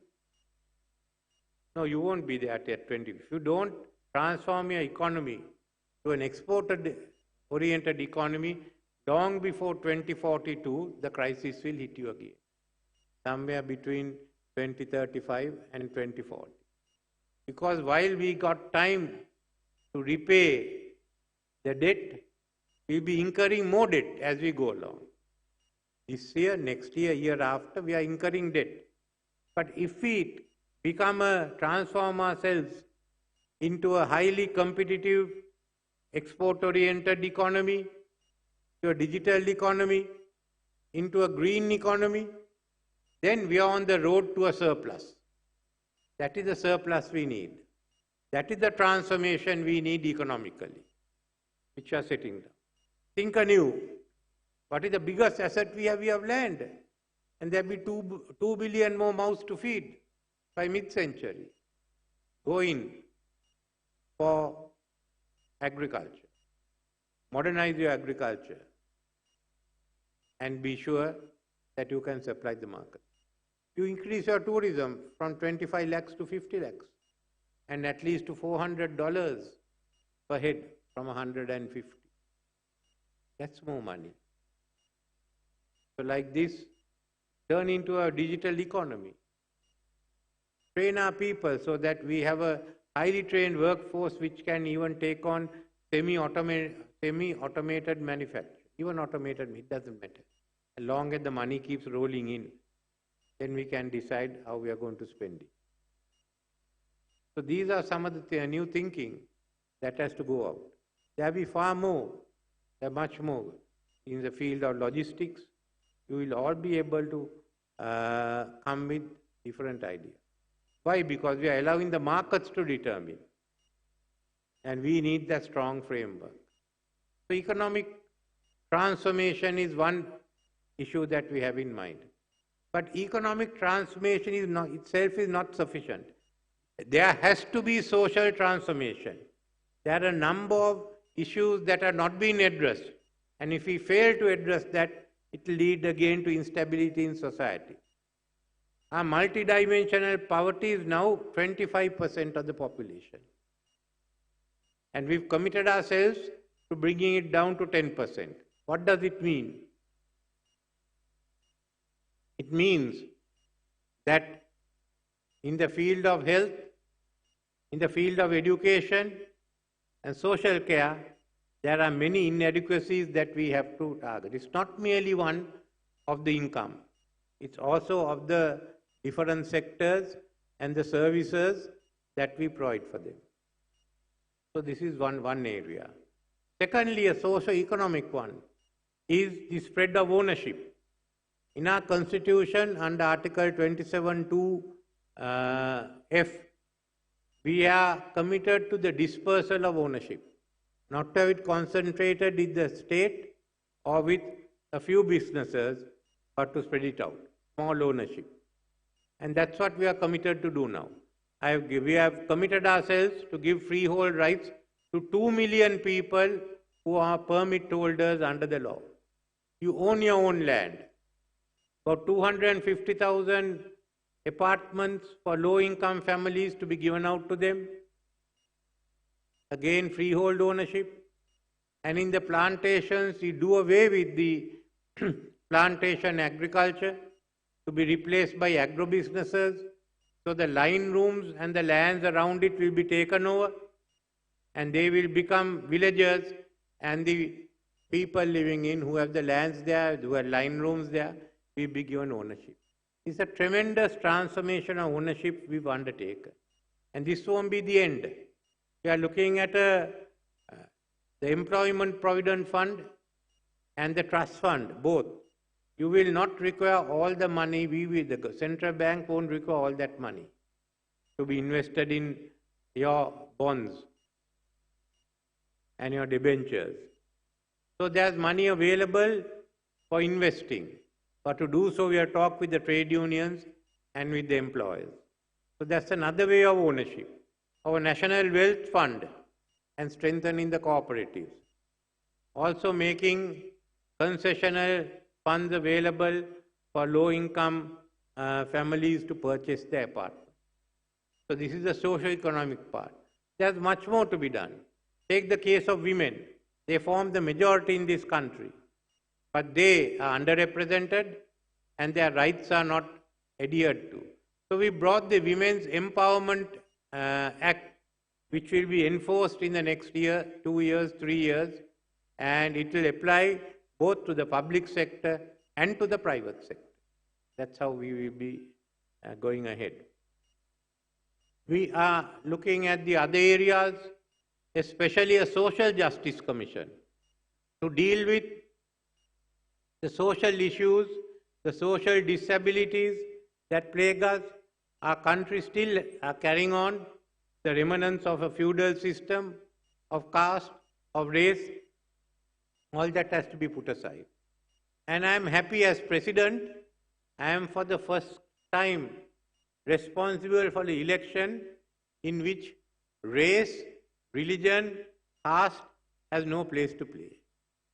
No, you won't be there at 20. If you don't transform your economy to an exported-oriented economy, long before 2042, the crisis will hit you again, somewhere between 2035 and 2040. Because while we got time to repay the debt, we'll be incurring more debt as we go along. This year, next year, year after, we are incurring debt. But if we transform ourselves into a highly competitive, export-oriented economy, to a digital economy, into a green economy, then we are on the road to a surplus. That is the surplus we need. That is the transformation we need economically, which are setting down. Think anew. What is the biggest asset we have? We have land. And there will be 2 billion more mouths to feed by mid-century. Go in for agriculture. Modernize your agriculture. And be sure that you can supply the market. You increase your tourism from 25 lakhs to 50 lakhs. And at least to $400 per head from 150. That's more money. So like this, turn into a digital economy. Train our people so that we have a highly trained workforce which can even take on semi-automated manufacturing. Even automated, it doesn't matter. As long as the money keeps rolling in, then we can decide how we are going to spend it. So these are some of the new thinking that has to go out. There will be far more, there are much more in the field of logistics. You will all be able to come with different ideas. Why? Because we are allowing the markets to determine. And we need that strong framework. So economic transformation is one issue that we have in mind. But economic transformation itself is not sufficient. There has to be social transformation. There are a number of issues that are not being addressed. And if we fail to address that, it will lead again to instability in society. Our multidimensional poverty is now 25% of the population. And we've committed ourselves to bringing it down to 10%. What does it mean? It means that in the field of health, in the field of education and social care, there are many inadequacies that we have to target. It's not merely one of the income. It's also of the different sectors and the services that we provide for them. So this is one area. Secondly, a socio-economic one is the spread of ownership. In our constitution, under Article 27(2)(f), we are committed to the dispersal of ownership. not to have it concentrated in the state or with a few businesses, but to spread it out, small ownership. And that's what we are committed to do now. We have committed ourselves to give freehold rights to 2 million people who are permit holders under the law. You own your own land. About 250,000 apartments for low-income families to be given out to them. Again, freehold ownership. And in the plantations, you do away with the plantation agriculture to be replaced by agro-businesses. So the line rooms and the lands around it will be taken over and they will become villages, and the people living in who have the lands there, who have line rooms there, will be given ownership. It's a tremendous transformation of ownership we've undertaken. And this won't be the end. We are looking at the Employment Provident Fund and the Trust Fund, both. You will not require all the money. The central bank won't require all that money to be invested in your bonds and your debentures. So there's money available for investing. But to do so, we have talked with the trade unions and with the employers. So that's another way of ownership. Our National Wealth Fund and strengthening the cooperatives. Also making concessional funds available for low-income families to purchase their apartments. So this is the socio-economic part. There's much more to be done. Take the case of women. They form the majority in this country, but they are underrepresented and their rights are not adhered to. So we brought the Women's Empowerment Act, which will be enforced in the next year, 2 years, 3 years, and it will apply both to the public sector and to the private sector. That's how we will be going ahead. We are looking at the other areas, especially a social justice commission, to deal with the social issues, the social disabilities that plague us. Our country still are carrying on the remnants of a feudal system, of caste, of race. All that has to be put aside. And I am happy as president, I am for the first time responsible for the election in which race, religion, caste has no place to play.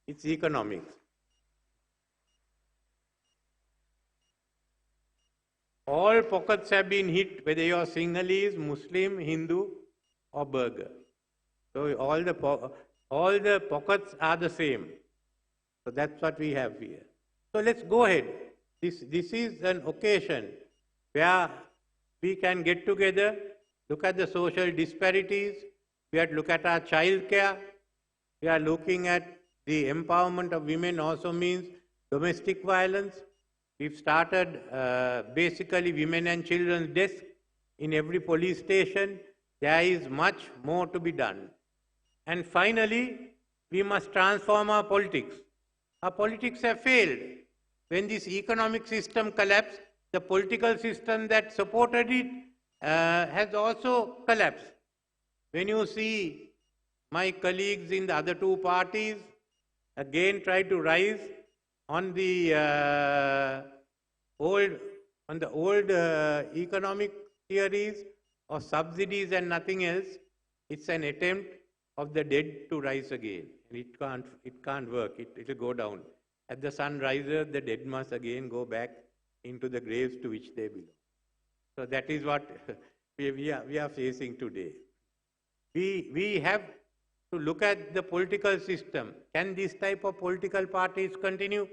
It's economics. All pockets have been hit, whether you are Sinhalese, Muslim, Hindu, or Burgher. So all the pockets are the same. So that's what we have here. So let's go ahead. This is an occasion where we can get together, look at the social disparities, we have to look at our child care, we are looking at the empowerment of women also means domestic violence. We've started basically women and children's desk in every police station. There is much more to be done. And finally, we must transform our politics. Our politics have failed. When this economic system collapsed, the political system that supported it has also collapsed. When you see my colleagues in the other two parties again try to rise on the old economic theories of subsidies and nothing else, it's an attempt of the dead to rise again. And it can't work. It will go down. As the sun rises, the dead must again go back into the graves to which they belong. So that is what we are facing today. We have to look at the political system. Can this type of political parties continue?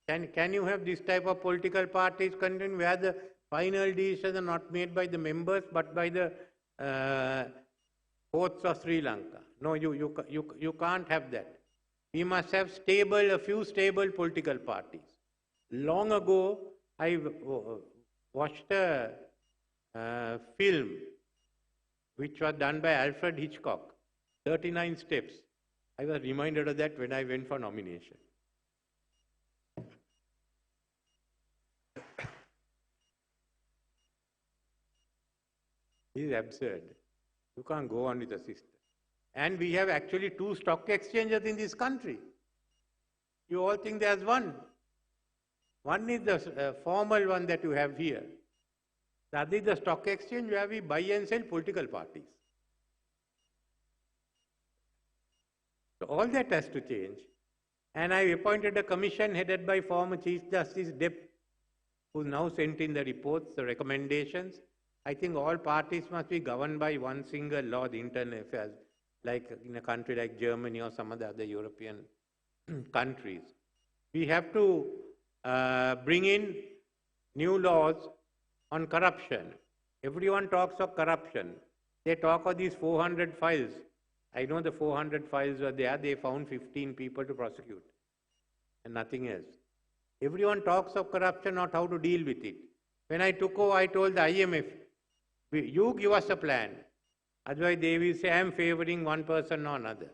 Can you have this type of political parties continue where the final decisions are not made by the members but by the courts of Sri Lanka? No, you can't have that. We must have a few stable political parties. Long ago, I watched a film which was done by Alfred Hitchcock, 39 Steps. I was reminded of that when I went for nomination. This is absurd. You can't go on with the system. And we have actually 2 stock exchanges in this country. You all think there's one. One is the formal one that you have here. The other is the stock exchange where we buy and sell political parties. So all that has to change. And I appointed a commission headed by former Chief Justice Depp, who now sent in the reports, the recommendations. I think all parties must be governed by one single law, the internal affairs, like in a country like Germany or some of the other European countries. We have to bring in new laws on corruption. Everyone talks of corruption. They talk of these 400 files. I know the 400 files were there. They found 15 people to prosecute and nothing else. Everyone talks of corruption, not how to deal with it. When I took over, I told the IMF, you give us a plan. Otherwise, they will say, I am favoring one person or another.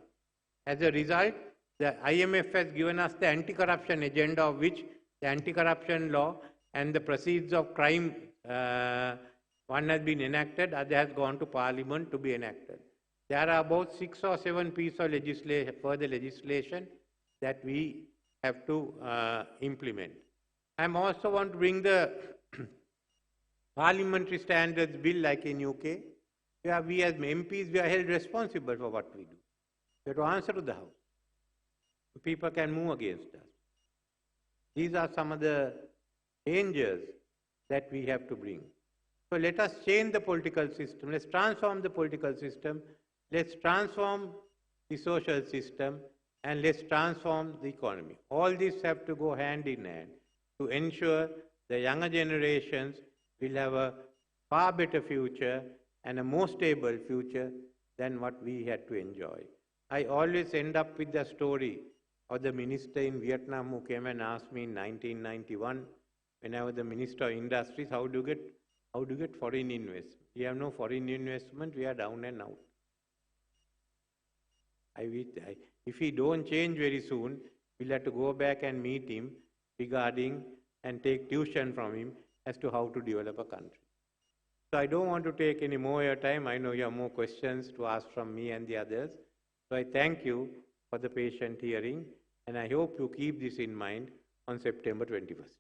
As a result, the IMF has given us the anti-corruption agenda, of which the anti-corruption law and the proceeds of crime, one has been enacted, other has gone to Parliament to be enacted. There are about 6 or 7 pieces of further legislation that we have to implement. I also want to bring the parliamentary standards bill like in UK, where we as MPs, we are held responsible for what we do. We have to answer to the House. People can move against us. These are some of the dangers that we have to bring. So let us change the political system. Let's transform the political system. Let's transform the social system. And let's transform the economy. All these have to go hand in hand to ensure the younger generations will have a far better future and a more stable future than what we had to enjoy. I always end up with the story of the minister in Vietnam who came and asked me in 1991, when I was the Minister of Industries, how do you get foreign investment? We have no foreign investment, we are down and out. If we don't change very soon, we'll have to go back and meet him regarding and take tuition from him as to how to develop a country. So I don't want to take any more of your time. I know you have more questions to ask from me and the others. So I thank you for the patient hearing, and I hope you keep this in mind on September 21st.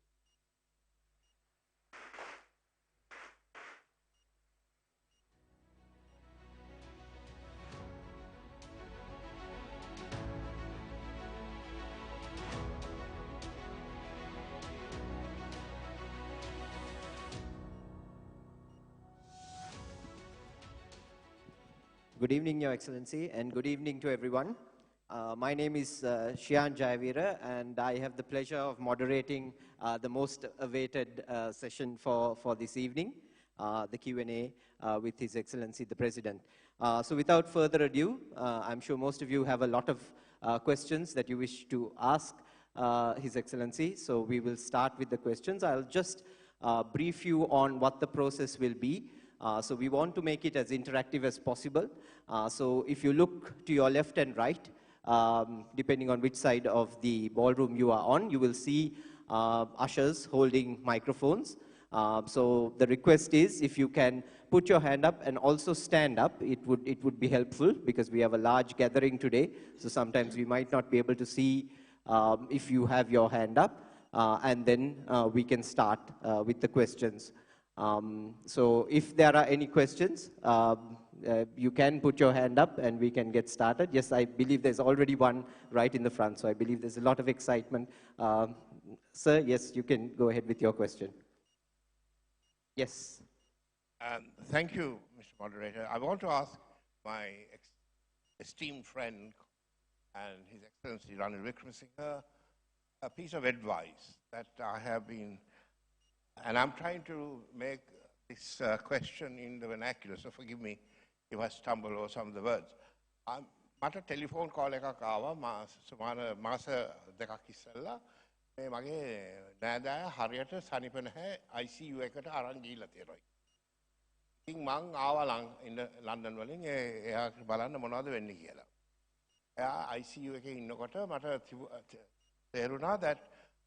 Good evening, Your Excellency, and good evening to everyone. My name is Shian Jayavira, and I have the pleasure of moderating the most awaited session for this evening, the Q&A with His Excellency, the President. So without further ado, I'm sure most of you have a lot of questions that you wish to ask His Excellency, so we will start with the questions. I'll just brief you on what the process will be. So we want to make it as interactive as possible. So if you look to your left and right, depending on which side of the ballroom you are on, you will see ushers holding microphones. So the request is, if you can put your hand up and also stand up, it would be helpful, because we have a large gathering today. So sometimes we might not be able to see if you have your hand up, and then we can start with the questions. So if there are any questions, you can put your hand up and we can get started. Yes, I believe there's already one right in the front, so I believe there's a lot of excitement. Sir, yes, you can go ahead with your question. Yes. Thank you, Mr. Moderator. I want to ask my esteemed friend and His Excellency Ranil Wickremesinghe a piece of advice that I have been. And I'm trying to make this question in the vernacular, so forgive me if I stumble over some of the words. මට telephone call එකක් ආවා මාස දෙකක් ඉස්සෙල්ලා මේ මගේ නෑදෑය හරියට සනීප නැහැ ICU එකට අරන් ගිහිල්ලා තියෙනවා. ඉතින් මං ආවා ලන්ඩන් වලින් එයා බලන්න මොනවද වෙන්නේ කියලා. එයා ICU එකේ ඉන්නකොට මට තේරුණා that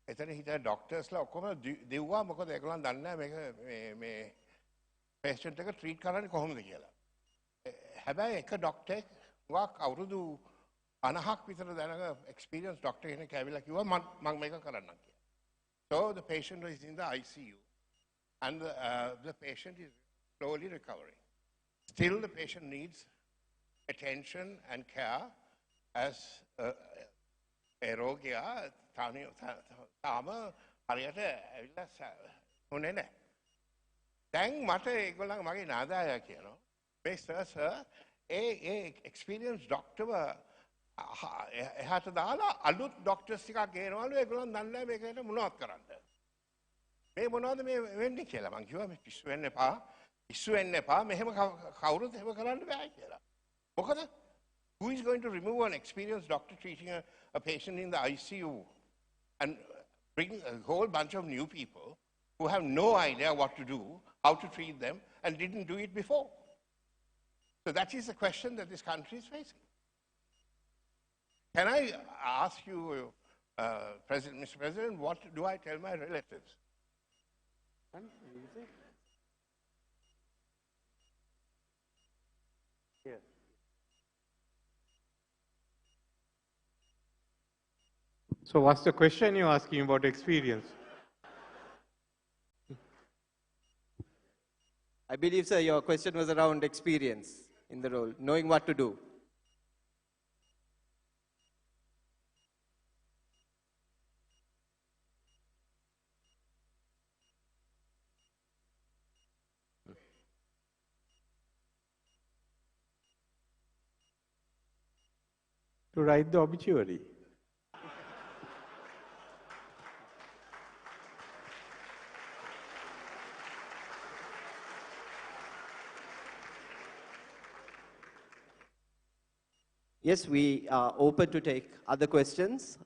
එතන හිටිය ඩොක්ටර්ස්ලා ඔක්කොම දෙව්වා මොකද ඒගොල්ලන් දන්නේ නැහැ මේක මේ patient එක treat කරන්නේ කොහොමද කියලා. හැබැයි එක ඩොක්ටර් වක් අවුරුදු 50ක් විතර දැනග එක්ස්පීරියන්ස් ඩොක්ටර් කෙනෙක් ඇවිල්ලා කිව්වා මම මේක කරන්නම් කියලා. So the patient is in the ICU and the patient is slowly recovering. Still the patient needs attention and care as රෝගයා තාම හරියට ඇවිල්ලා හොනේ නැහැ. දැන් මට ඒගොල්ලන් මගේ නාදාය කියනවා මේ සර් ඒ එක්ස්පීරියන්ස් ඩොක්ටර්ව එහාට දාලා අලුත් ඩොක්ටර්ස් ටිකක් ගේනවලු ඒගොල්ලන් දන්නේ නැහැ මේකට මොනවද කරන්න. මේ මොනවද මේ වෙන්නේ කියලා මං කිව්වා මේ පිස්සු වෙන්න එපා මෙහෙම කවුරුත් එහෙම කරන්න බෑ කියලා. මොකද who is going to remove an experienced doctor treating a patient in the ICU and bring a whole bunch of new people who have no idea what to do, how to treat them, and didn't do it before? So that is the question that this country is facing. Can I ask you, Mr. President, what do I tell my relatives? Yes. So what's the question you're asking about experience? I believe, sir, your question was around experience in the role, knowing what to do. To write the obituary. Yes, we are open to take other questions.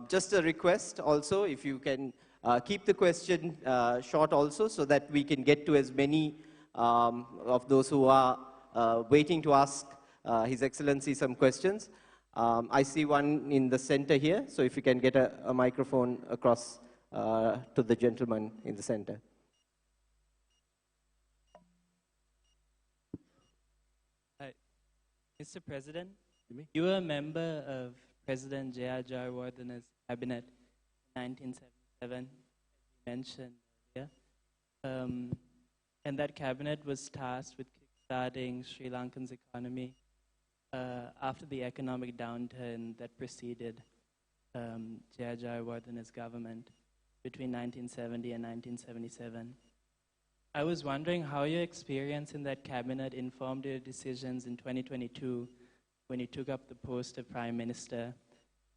Just a request also, if you can keep the question short also so that we can get to as many of those who are waiting to ask His Excellency some questions. I see one in the center here, so if you can get a microphone across to the gentleman in the center. Hi. Mr. President, you were a member of President J.R. Jayawardena's cabinet in 1977, as you mentioned earlier. And that cabinet was tasked with kickstarting Sri Lankan's economy after the economic downturn that preceded J.R. Jayawardena's government between 1970 and 1977. I was wondering how your experience in that cabinet informed your decisions in 2022 when you took up the post of Prime Minister,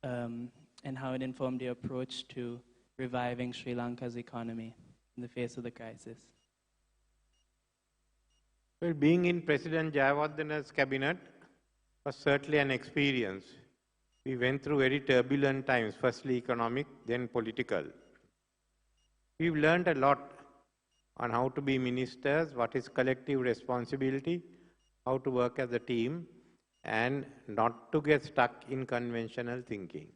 and how it informed your approach to reviving Sri Lanka's economy in the face of the crisis. Well, being in President Jayawardena's cabinet was certainly an experience. We went through very turbulent times, firstly economic, then political. We've learned a lot on how to be ministers, what is collective responsibility, how to work as a team, and not to get stuck in conventional thinking.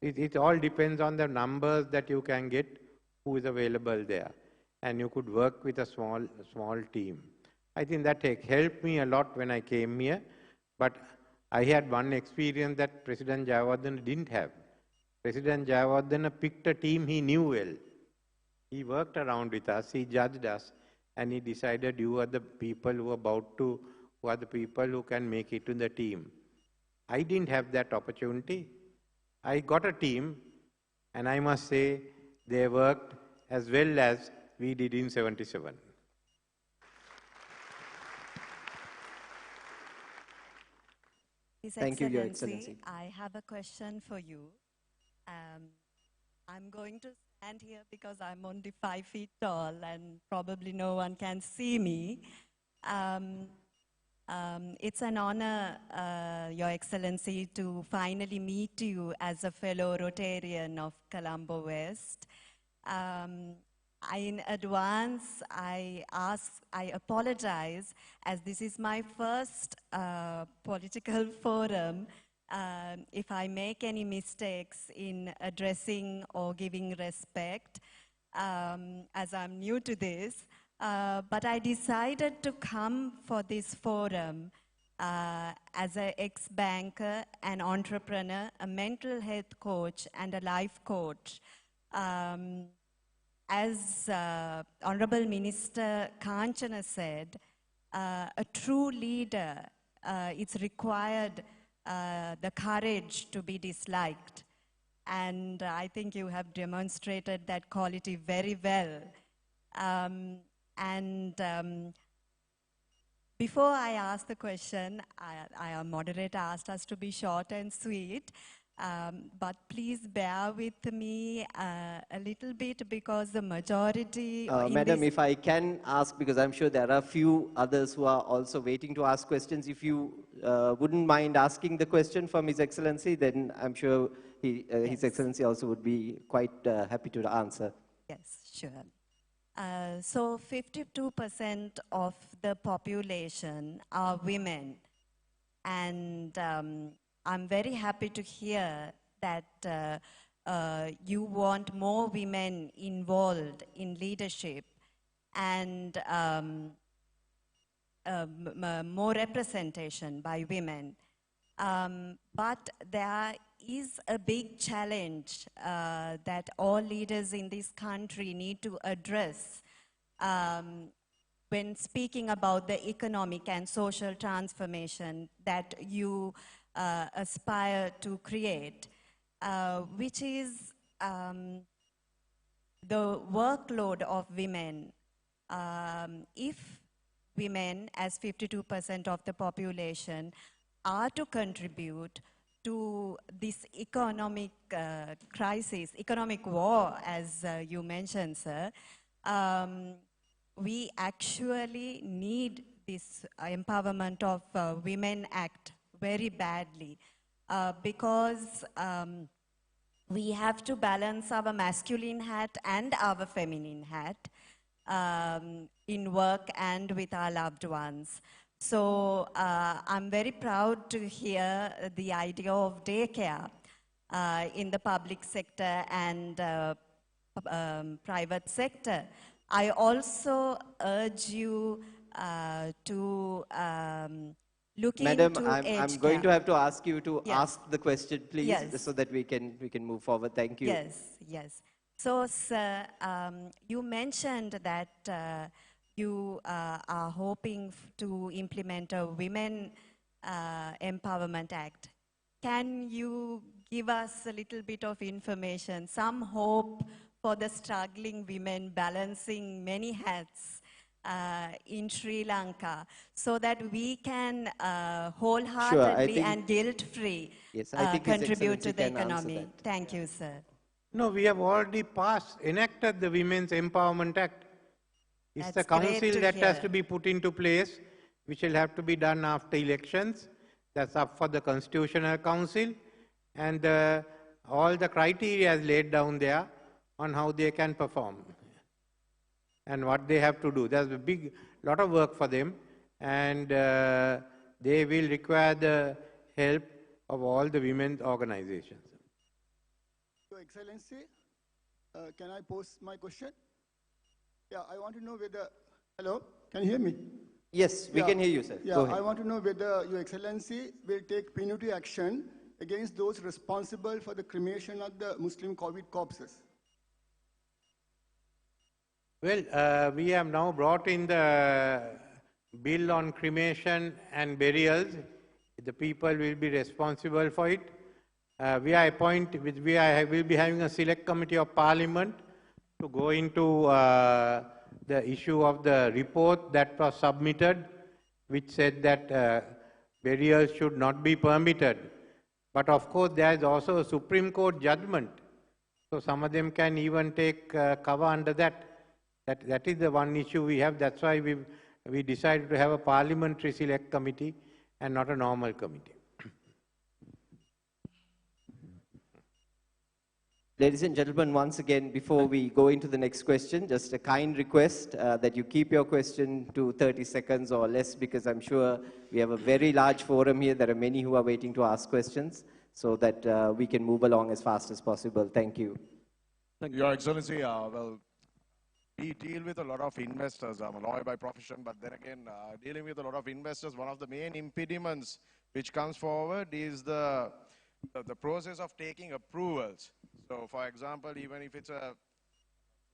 It all depends on the numbers that you can get, who is available there. And you could work with a small team. I think that helped me a lot when I came here, but I had one experience that President Jayawardena didn't have. President Jayawardena picked a team he knew well. He worked around with us, he judged us, and he decided you are the people who are the people who can make it to the team. I didn't have that opportunity. I got a team, and I must say they worked as well as we did in 77. His Thank you, Your Excellency. I have a question for you. I'm going to stand here because I'm only 5 feet tall and probably no one can see me. It's an honor, Your Excellency, to finally meet you as a fellow Rotarian of Colombo West. In advance, I apologize, as this is my first political forum. If I make any mistakes in addressing or giving respect, as I'm new to this, but I decided to come for this forum as an ex-banker, an entrepreneur, a mental health coach, and a life coach. As Honorable Minister Kanchana said, a true leader, it's required the courage to be disliked. And I think you have demonstrated that quality very well. Before I ask the question, our moderator asked us to be short and sweet. But please bear with me a little bit because the majority... Madam, if I can ask, because I'm sure there are a few others who are also waiting to ask questions, if you wouldn't mind asking the question from His Excellency, then I'm sure His Excellency also would be quite happy to answer. Yes, sure. So 52% of the population are women. And I'm very happy to hear that you want more women involved in leadership and more representation by women. But there is a big challenge that all leaders in this country need to address when speaking about the economic and social transformation that you aspire to create, which is the workload of women. If women, as 52% of the population, are to contribute to this economic crisis, economic war, as you mentioned, sir, we actually need this Empowerment of Women Act very badly because we have to balance our masculine hat and our feminine hat in work and with our loved ones. So I'm very proud to hear the idea of daycare in the public sector and private sector. I also urge you to look Madam, into I'm going to have to ask you to ask the question, please, yes. so that we can move forward. Thank you. Yes, yes. So, sir, you mentioned that you are hoping to implement a Women Empowerment Act. Can you give us a little bit of information, some hope for the struggling women balancing many hats in Sri Lanka so that we can wholeheartedly and guilt-free contribute to the economy? Thank you, sir. No, we have already enacted the Women's Empowerment Act. It's the council that has to be put into place, which will have to be done after elections. That's up for the Constitutional Council. And all the criteria is laid down there on how they can perform and what they have to do. There's a lot of work for them, and they will require the help of all the women's organizations. Your Excellency, can I pose my question? Yeah, I want to know whether... Hello, can you hear me? Yes, we can hear you, sir. Yeah, Go ahead. I want to know whether Your Excellency will take punitive action against those responsible for the cremation of the Muslim COVID corpses. Well, we have now brought in the bill on cremation and burials. The people will be responsible for it. We will be having a select committee of Parliament to go into the issue of the report that was submitted, which said that burials should not be permitted. But of course, there is also a Supreme Court judgment. So some of them can even take cover under that. That is the one issue we have. That's why we decided to have a parliamentary select committee and not a normal committee. Ladies and gentlemen, once again, before we go into the next question, just a kind request that you keep your question to 30 seconds or less, because I'm sure we have a very large forum here. There are many who are waiting to ask questions, so that we can move along as fast as possible. Thank you. Thank you, Your Excellency. Well, we deal with a lot of investors. I'm a lawyer by profession, but then again, dealing with a lot of investors, one of the main impediments which comes forward is the process of taking approvals. So for example, even if it's a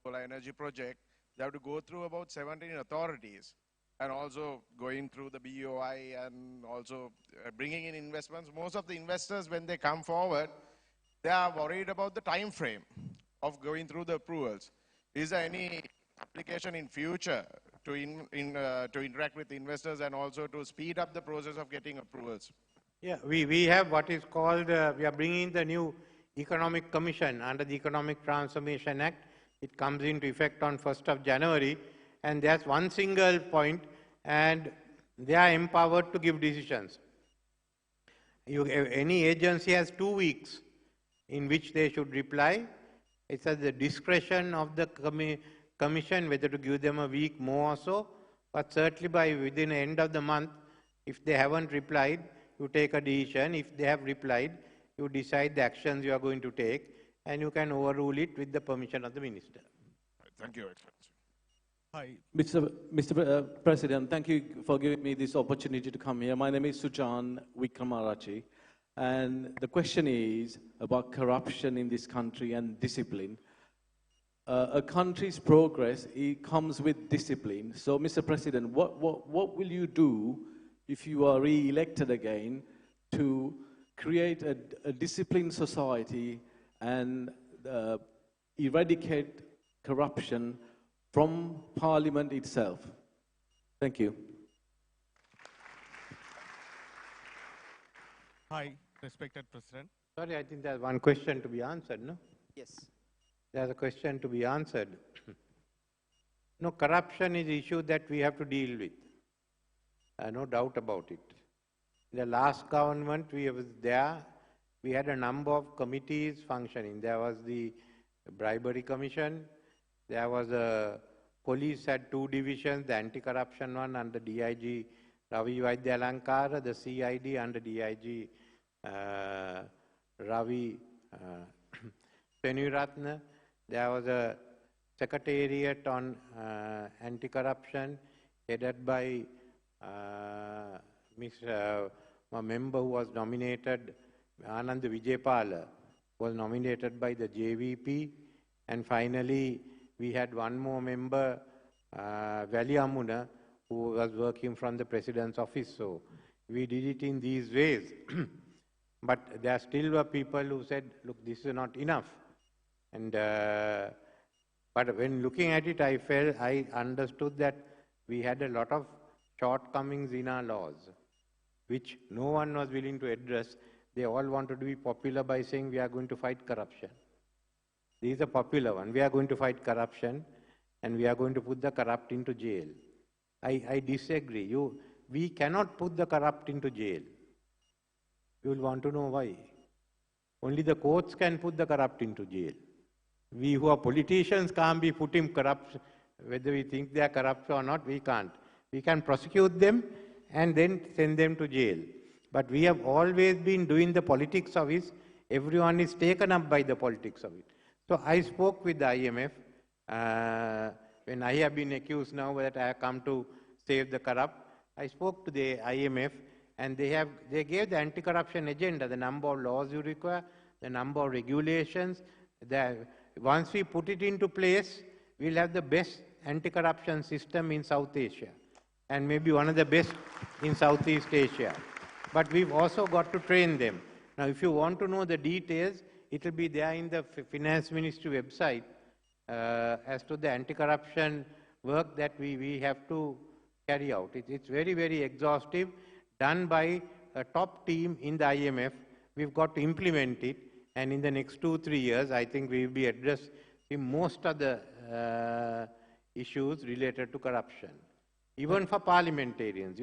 solar energy project, they have to go through about 17 authorities and also going through the BOI and also bringing in investments. Most of the investors, when they come forward, they are worried about the time frame of going through the approvals. Is there any application in future to interact with investors and also to speed up the process of getting approvals? Yeah, we have what is called, we are bringing the new Economic Commission under the Economic Transformation Act. It comes into effect on 1st of January, and there's one single point, and they are empowered to give decisions. Any agency has 2 weeks in which they should reply. It's at the discretion of the commission whether to give them a week more or so, but certainly by within the end of the month, if they haven't replied, you take a decision. If they have replied, you decide the actions you are going to take, and you can overrule it with the permission of the minister. Thank you, Excellency. Hi, Mr. President, thank you for giving me this opportunity to come here. My name is Sujan Wickremesinghe, and the question is about corruption in this country and discipline. A country's progress, it comes with discipline. So, Mr. President, what will you do if you are re-elected again to create a disciplined society and eradicate corruption from Parliament itself? Thank you. Hi, respected President. Sorry, I think there's one question to be answered, no? Yes. There's a question to be answered. No, corruption is an issue that we have to deal with. No doubt about it. In the last government, we had a number of committees functioning. There was the Bribery Commission. There was police had 2 divisions, the anti-corruption one under DIG Ravi Vaidyalankara, the CID under DIG Ravi Penuratna. There was a secretariat on anti-corruption headed by a member who was nominated, Anand Vijaypala, was nominated by the JVP. And finally, we had one more member, Valiamuna, who was working from the President's office. So we did it in these ways. But there still were people who said, look, this is not enough. And but when looking at it, I understood that we had a lot of shortcomings in our laws, which no one was willing to address. They all wanted to be popular by saying we are going to fight corruption. This is a popular one. We are going to fight corruption, and we are going to put the corrupt into jail. I disagree. We cannot put the corrupt into jail. You will want to know why. Only the courts can put the corrupt into jail. We who are politicians can't be putting corrupt, whether we think they are corrupt or not, we can't. We can prosecute them and then send them to jail. But we have always been doing the politics of it. Everyone is taken up by the politics of it. So I spoke with the IMF when I have been accused now that I have come to save the corrupt. I spoke to the IMF, and they gave the anti-corruption agenda, the number of laws you require, the number of regulations. Once we put it into place, we'll have the best anti-corruption system in South Asia, and maybe one of the best in Southeast Asia. But we've also got to train them. Now, if you want to know the details, it will be there in the Finance Ministry website as to the anti-corruption work that we have to carry out. It's very, very exhaustive, done by a top team in the IMF. We've got to implement it, and in the next 2-3 years, I think we will be addressing most of the issues related to corruption. Even for parliamentarians,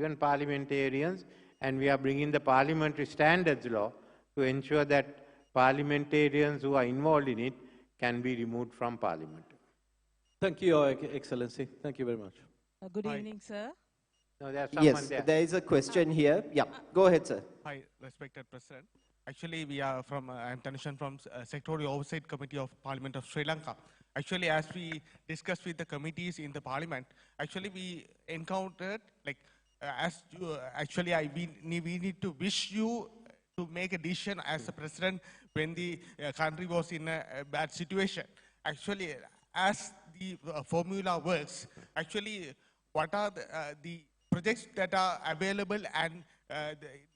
and we are bringing the parliamentary standards law to ensure that parliamentarians who are involved in it can be removed from Parliament. Thank you, Your Excellency. Thank you very much. Good evening, sir. No, there's someone Yes, there. there is a question here. Yeah, go ahead, sir. Hi, respected President. Actually, we are from, I'm Tanishan from Secretarial Oversight Committee of Parliament of Sri Lanka. Actually, as we discussed with the committees in the parliament, actually we encountered like we need to wish you to make a decision as a president when the country was in a bad situation. Actually, as the formula works, actually, what are the projects that are available and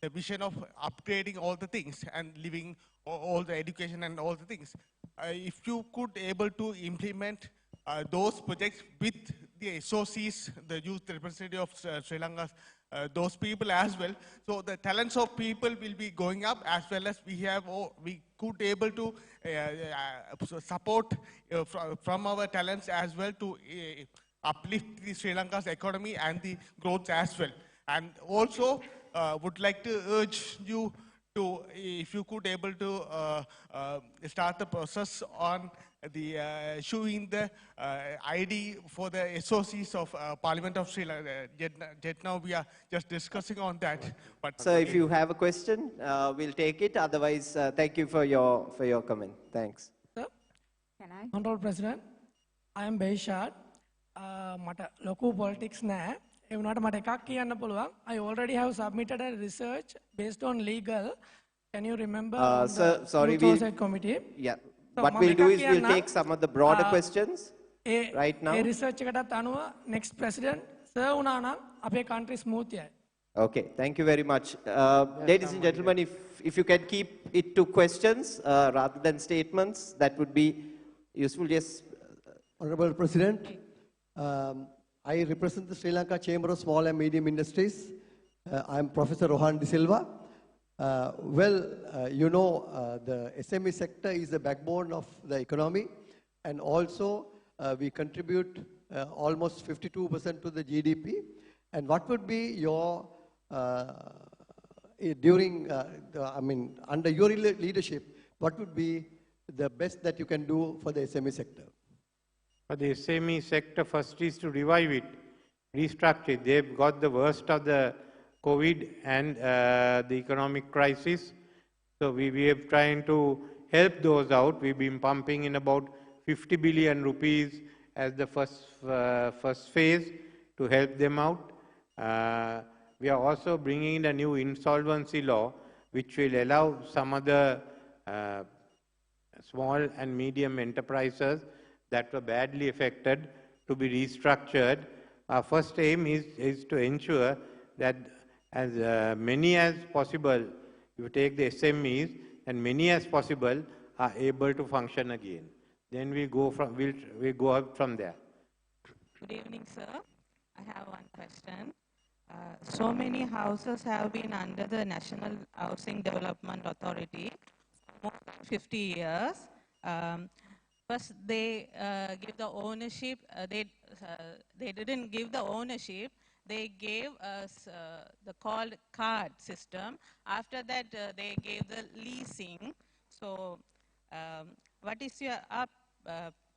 the vision of upgrading all the things and living all the education and all the things. If you could able to implement those projects with the SOCs, the youth representative of Sri Lanka, those people as well. So the talents of people will be going up as well as we could able to support from our talents as well to uplift the Sri Lanka's economy and the growth as well. And also would like to urge you to, if you could able to start the process on the issuing the ID for the SOCs of Parliament of Sri Lanka. Yet now we are just discussing on that. But So if you have a question, we'll take it. Otherwise, thank you for your comment. Thanks. Sir, can I? Honorable President, I am Behshad. මට ලොකු politics නෑ. ඒ වුණාට මට එකක් කියන්න පුළුවන්. I already have submitted a research based on legal. Can you remember Sir, sorry, Youth Oversight Committee? Yeah. So What we'll do is we'll take some of the broader questions right now. A research එකටත් අනුව next president sir වුණා නම් අපේ country smooth යයි. Okay, thank you very much. Ladies and gentlemen, if you can keep it to questions rather than statements, that would be useful. Yes. Honorable President, I represent the Sri Lanka Chamber of Small and Medium Industries. I am Professor Rohan De Silva. You know, the SME sector is the backbone of the economy, and also we contribute almost 52% to the GDP. And what would be your, under your leadership, what would be the best that you can do for the SME sector? For the SME sector, first is to revive it, restructure it. They've got the worst of the COVID and the economic crisis. So we are trying to help those out. We've been pumping in about 50 billion rupees as the first phase to help them out. We are also bringing in a new insolvency law, which will allow some other small and medium enterprises that were badly affected to be restructured. Our first aim is to ensure that as many as possible, you take the SMEs, and many as possible are able to function again. Then we'll go up from there. Good evening, sir. I have one question. So many houses have been under the National Housing Development Authority for more than 50 years. First, they give the ownership. They didn't give the ownership. They gave us the called card system. After that, they gave the leasing. So, what is your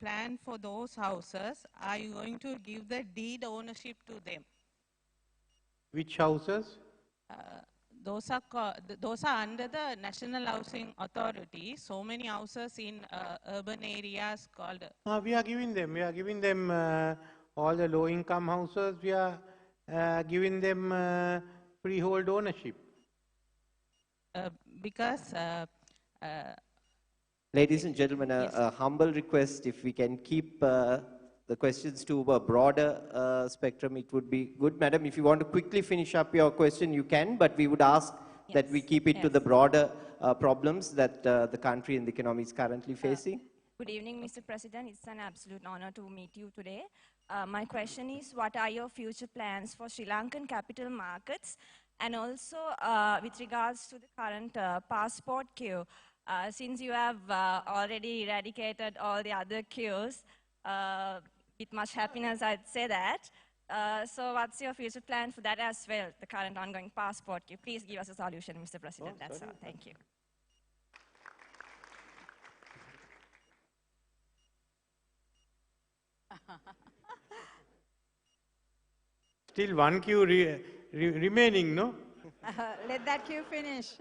plan for those houses? Are you going to give the deed ownership to them? Which houses? Those are under the National Housing Authority. So many houses in urban areas called. We are giving them. We are giving them all the low-income houses. We are giving them freehold ownership. Because. Ladies and gentlemen, a humble request: if we can keep the questions to a broader spectrum, it would be good. Madam, if you want to quickly finish up your question, you can, but we would ask that we keep it to the broader problems that the country and the economy is currently facing. Good evening, Mr. President. It's an absolute honor to meet you today. My question is, what are your future plans for Sri Lankan capital markets, and also with regards to the current passport queue? Since you have already eradicated all the other queues, with much happiness, I'd say that. So what's your future plan for that as well, the current ongoing passport queue? Please give us a solution, Mr. President. That's all. Thank you. Still one queue remaining, no? Let that queue finish.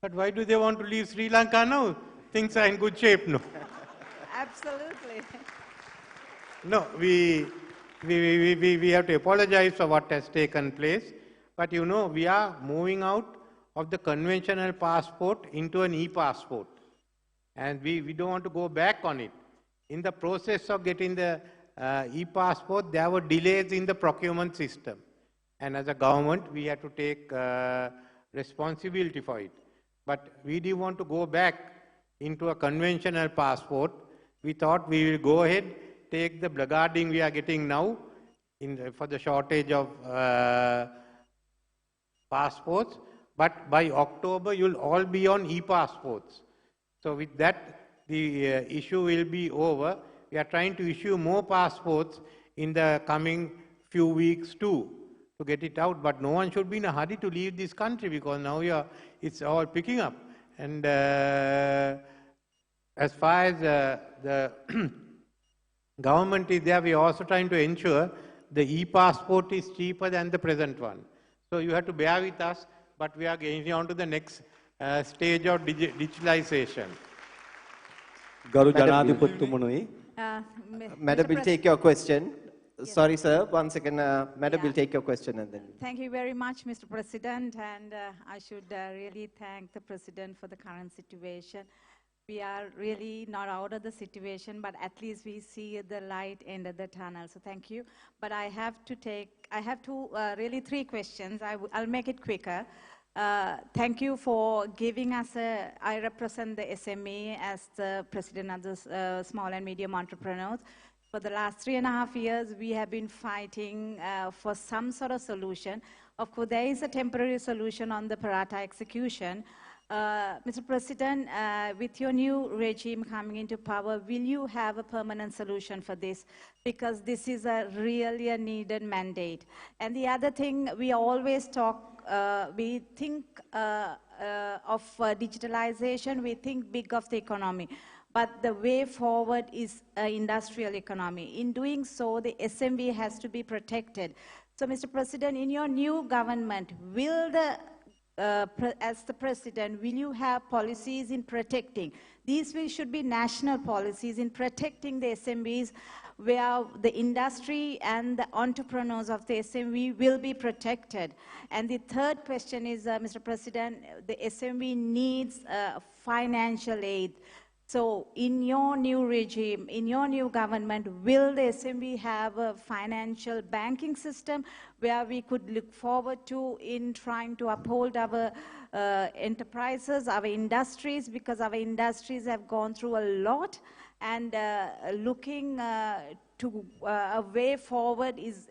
But why do they want to leave Sri Lanka now? Things are in good shape, no? Absolutely. No, we have to apologize for what has taken place. But you know, we are moving out of the conventional passport into an e-passport. And we don't want to go back on it. In the process of getting the e-passport, there were delays in the procurement system. And as a government, we had to take responsibility for it. But we didn't want to go back into a conventional passport. We thought we will go ahead, take the blackguarding we are getting now for the shortage of passports. But by October, you'll all be on e-passports. So with that, the issue will be over. We are trying to issue more passports in the coming few weeks too, to get it out. But no one should be in a hurry to leave this country, because now it's all picking up. And as far as the government is there, we are also trying to ensure the e-passport is cheaper than the present one. So you have to bear with us, but we are getting on to the next stage of digitalization. Madam will take your question. Sorry, sir. 1 second. Madam will take your question and then. Thank you very much, Mr. President. And I should really thank the President for the current situation. We are really not out of the situation, but at least we see the light end of the tunnel. So thank you. But I have really 3 questions. I'll make it quicker. Thank you for giving us I represent the SME as the president of the small and medium entrepreneurs. For the last 3.5 years, we have been fighting for some sort of solution. Of course, there is a temporary solution on the Parata execution. Mr. President, with your new regime coming into power, will you have a permanent solution for this? Because this is really a needed mandate. And the other thing, we always talk, we think of digitalization, we think big of the economy. But the way forward is industrial economy. In doing so, the SMB has to be protected. So, Mr. President, in your new government, will as the President, will you have policies in protecting? These should be national policies in protecting the SMBs, where the industry and the entrepreneurs of the SMB will be protected. And the third question is, Mr. President, the SMB needs financial aid. So in your new regime, in your new government, will the SMB have a financial banking system where we could look forward to in trying to uphold our enterprises, our industries, because our industries have gone through a lot, and looking to a way forward is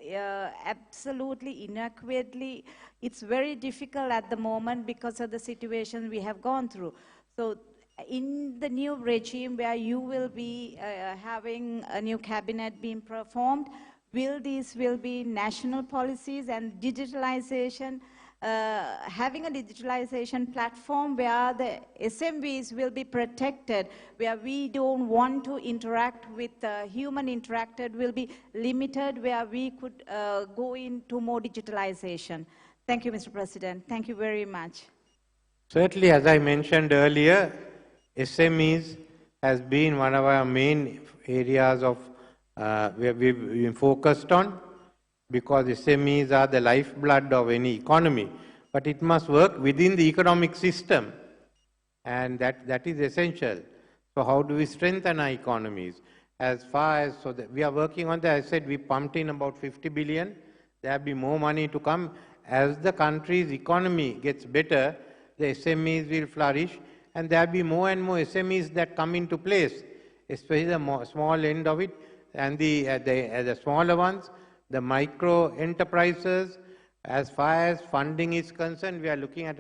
absolutely inadequately, it's very difficult at the moment because of the situation we have gone through. So in the new regime where you will be having a new cabinet being performed, will be national policies and digitalization, having a digitalization platform where the SMBs will be protected, where we don't want to interact with human interacted will be limited, where we could go into more digitalization. Thank you, Mr. President. Thank you very much. Certainly, as I mentioned earlier, SMEs has been one of our main areas of where we've been focused on, because SMEs are the lifeblood of any economy, but it must work within the economic system, and that is essential. So how do we strengthen our economies? As far as, so that we are working on that, I said we pumped in about 50 billion, there will be more money to come. As the country's economy gets better, the SMEs will flourish, and there will be more and more SMEs that come into place, especially the small end of it, and the smaller ones, the micro enterprises. As far as funding is concerned, we are looking at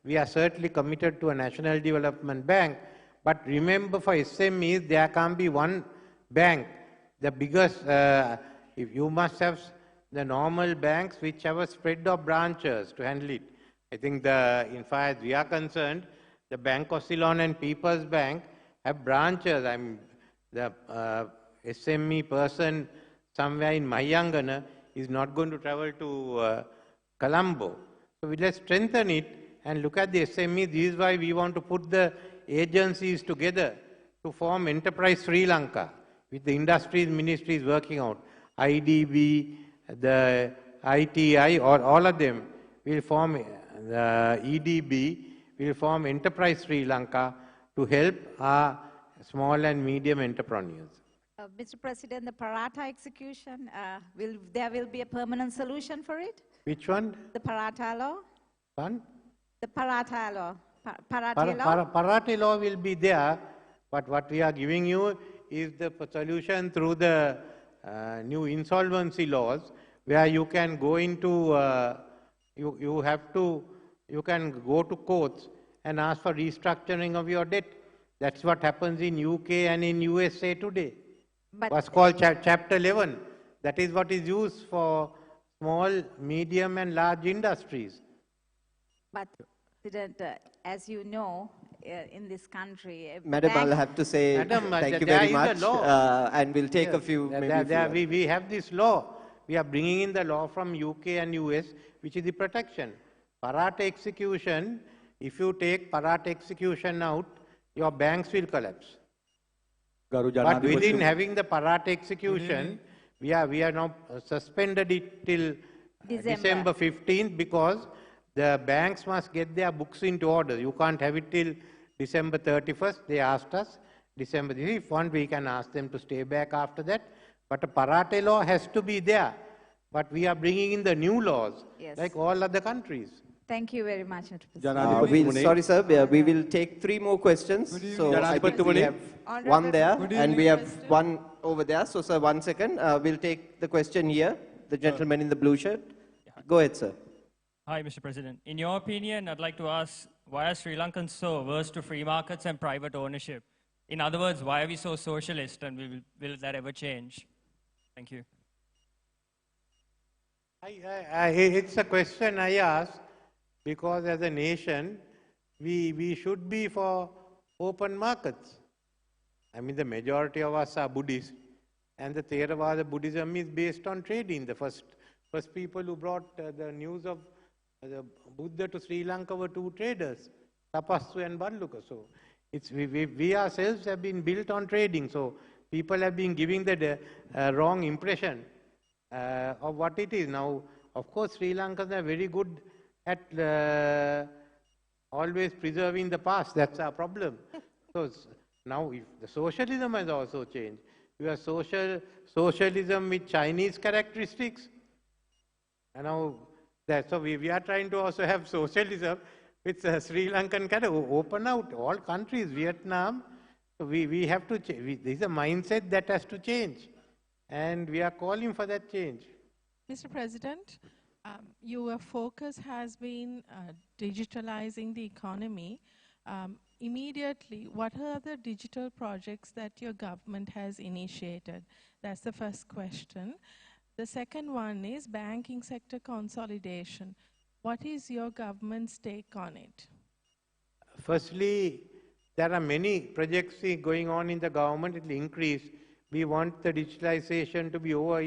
we are certainly committed to a national development bank. But remember, for SMEs, there can't be one bank. The biggest, if you must have the normal banks which have a spread of branches to handle it. I think in fact, we are concerned, the Bank of Ceylon and People's Bank have branches. The SME person somewhere in Mahayangana is not going to travel to Colombo. So let's strengthen it and look at the SME. This is why we want to put the agencies together to form Enterprise Sri Lanka. with the industries ministry is working out. IDB, the ITI, or all of them will form, the EDB will form Enterprise Sri Lanka to help our small and medium entrepreneurs. Mr. President, the Paratha execution, there will be a permanent solution for it? Which one? The Paratha law? One? The Paratha law. Paratha law? Paratha law will be there, but what we are giving you is the solution through the new insolvency laws, where you can go into, you can go to courts and ask for restructuring of your debt. That's what happens in UK and in USA today. What's called Chapter 11. That is what is used for small, medium and large industries. But, President, as you know, in this country... Madam, I'll have to say thank you very much, and we'll take a few maybe. We have this law. We are bringing in the law from UK and US, which is the protection. Paratha execution, if you take Paratha execution out, your banks will collapse. But within having the Paratha execution, we are now suspended it till December 15th, because the banks must get their books into order. You can't have it till December 31st. They asked us December. If want, we can ask them to stay back after that. But a Paratha law has to be there. But we are bringing in the new laws, like all other countries. Thank you very much, Mr. President. Sorry, sir, we will take 3 more questions. So I think we have one there, and we have one over there. So, sir, 1 second. We'll take the question here, the gentleman in the blue shirt. Go ahead, sir. Hi, Mr. President. In your opinion, I'd like to ask, why are Sri Lankans so averse to free markets and private ownership? In other words, why are we so socialist, and will that ever change? Thank you. It's a question I ask because as a nation, we should be for open markets. I mean, the majority of us are Buddhists, and the Theravada Buddhism is based on trading. The first people who brought the news of the Buddha to Sri Lanka were 2 traders, Tapassu and Balluka. So we ourselves have been built on trading. So people have been giving the wrong impression of what it is. Now, of course, Sri Lankans are very good at always preserving the past. That's our problem. So now if the socialism has also changed. We have socialism with Chinese characteristics. And now, so we are trying to also have socialism with Sri Lankan character. Open out all countries, Vietnam. So we have to change. This is a mindset that has to change. And we are calling for that change. Mr. President, your focus has been digitalizing the economy. Immediately, what are the digital projects that your government has initiated? That's the first question. The second one is banking sector consolidation. What is your government's take on it? Firstly, there are many projects going on in the government. It will increase. We want the digitalization to be over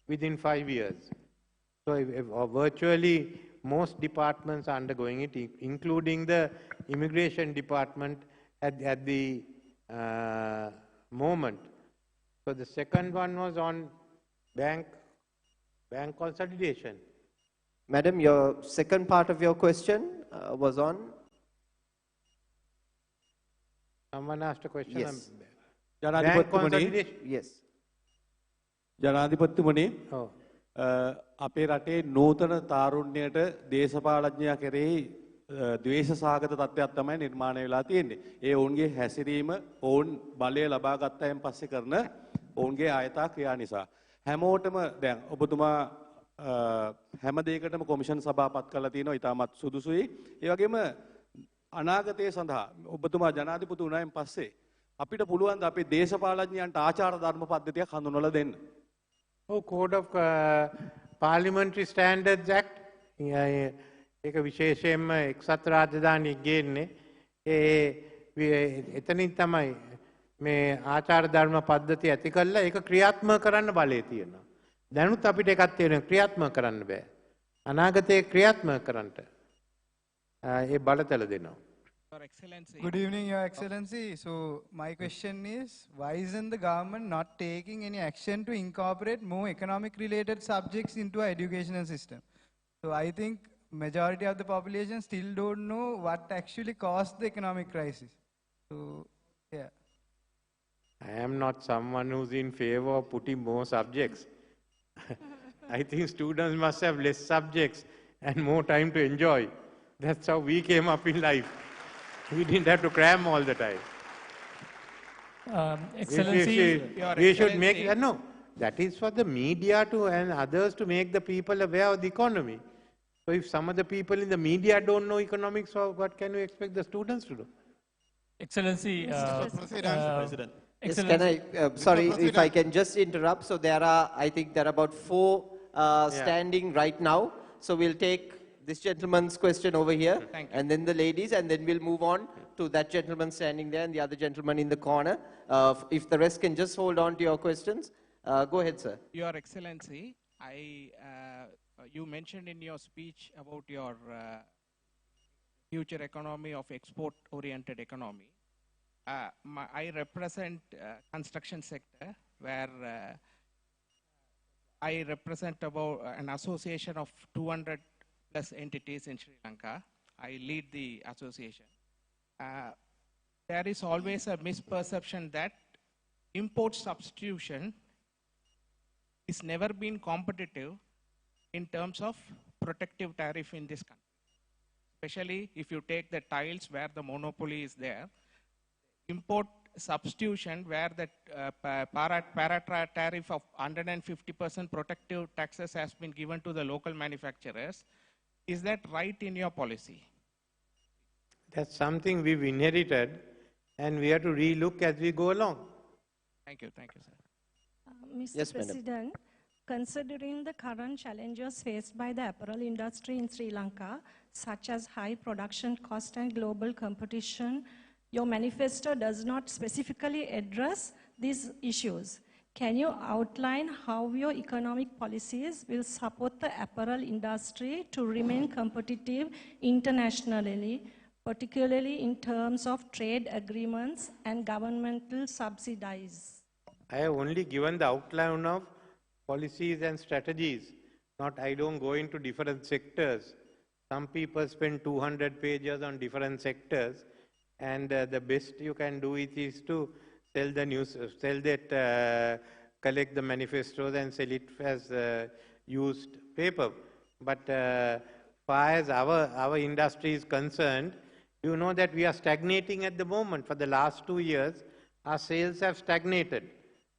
within 5 years. So virtually most departments are undergoing it, including the immigration department at the moment. So the second one was on bank consolidation. Madam, your second part of your question was on? Someone asked a question. Yes. Bank consolidation. Yes. ජනාධිපතිතුමනි අපේ රටේ නූතන තාරුණ්‍යයට දේශපාලඥයා කෙරෙහි ද්වේෂ සහගත තත්ත්වයක් තමයි නිර්මාණය වෙලා තියෙන්නේ. ඒ ඔවුන්ගේ හැසිරීම ඔවුන් බලය ලබා ගත්තයින් පස්සේ කරන ඔවුන්ගේ ආයතා ක්‍රියා නිසා. හැමෝටම දැන් ඔබතුමා හැම දෙයකටම කොමිෂන් සභාපත් කරලා තියෙනවා ඉතාමත් සුදුසුයි. ඒ වගේම අනාගතය සඳහා ඔබතුමා ජනාධිපති වුණායින් පස්සේ අපිට පුළුවන් ද අපේ දේශපාලඥයන්ට ආචාර ධර්ම පද්ධතියක් හඳුන්වලා දෙන්න? Code of Parliamentary Standards Act. ඒක විශේෂයෙන්ම එක්සත් රාජධානිය ගේන්නේ. එතනින් තමයි මේ ආචාර ධර්ම පද්ධතිය ඇති කළා ඒක ක්‍රියාත්මක කරන්න බලය තියෙනවා. දැනුත් අපිට එකක් තියෙනවා ක්‍රියාත්මක කරන්න බෑ. අනාගතයේ ක්‍රියාත්මක කරන්නට ඒ බලතල දෙනවා. Your Excellency. Good evening, Your Excellency. So my question is, why isn't the government not taking any action to incorporate more economic-related subjects into our educational system? So I think majority of the population still don't know what actually caused the economic crisis. So, yeah. I am not someone who's in favor of putting more subjects. I think students must have less subjects and more time to enjoy. That's how we came up in life. We didn't have to cram all the time. Excellency, We should make, no, that is for the media to and others to make the people aware of the economy. So if some of the people in the media don't know economics, so what can you expect the students to do? Excellency, Mr. President. Yes, can I, sorry, if I can just interrupt. So there are, I think there are about 4 standing right now. So we'll take this gentleman's question over here, and then the ladies, and then we'll move on to that gentleman standing there and the other gentleman in the corner. If the rest can just hold on to your questions. Go ahead, sir. Your Excellency, you mentioned in your speech about your future economy of export-oriented economy. I represent construction sector where I represent about an association of 200 plus entities in Sri Lanka. I lead the association. There is always a misperception that import substitution is never been competitive in terms of protective tariff in this country. Especially if you take the tiles where the monopoly is there, import substitution where the para tariff of 150% protective taxes has been given to the local manufacturers. Is that right in your policy? That's something we've inherited and we have to relook as we go along. Thank you, sir. Mr. Yes, President, considering the current challenges faced by the apparel industry in Sri Lanka, such as high production cost and global competition, your manifesto does not specifically address these issues. Can you outline how your economic policies will support the apparel industry to remain competitive internationally, particularly in terms of trade agreements and governmental subsidies? I have only given the outline of policies and strategies. I don't go into different sectors. Some people spend 200 pages on different sectors, and the best you can do is to sell the news, collect the manifestos and sell it as used paper. But far as our industry is concerned, you know that we are stagnating at the moment. For the last 2 years, our sales have stagnated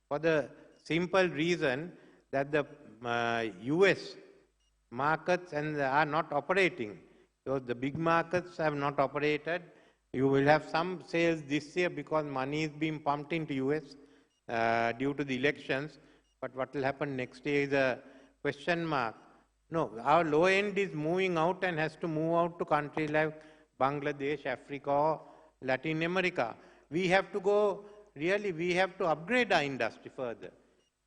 for the simple reason that the US markets are not operating. So the big markets have not operated. You will have some sales this year because money is being pumped into US due to the elections. But what will happen next year is a question mark. No, our low end is moving out and has to move out to countries like Bangladesh, Africa, or Latin America. We have to go, really, we have to upgrade our industry further.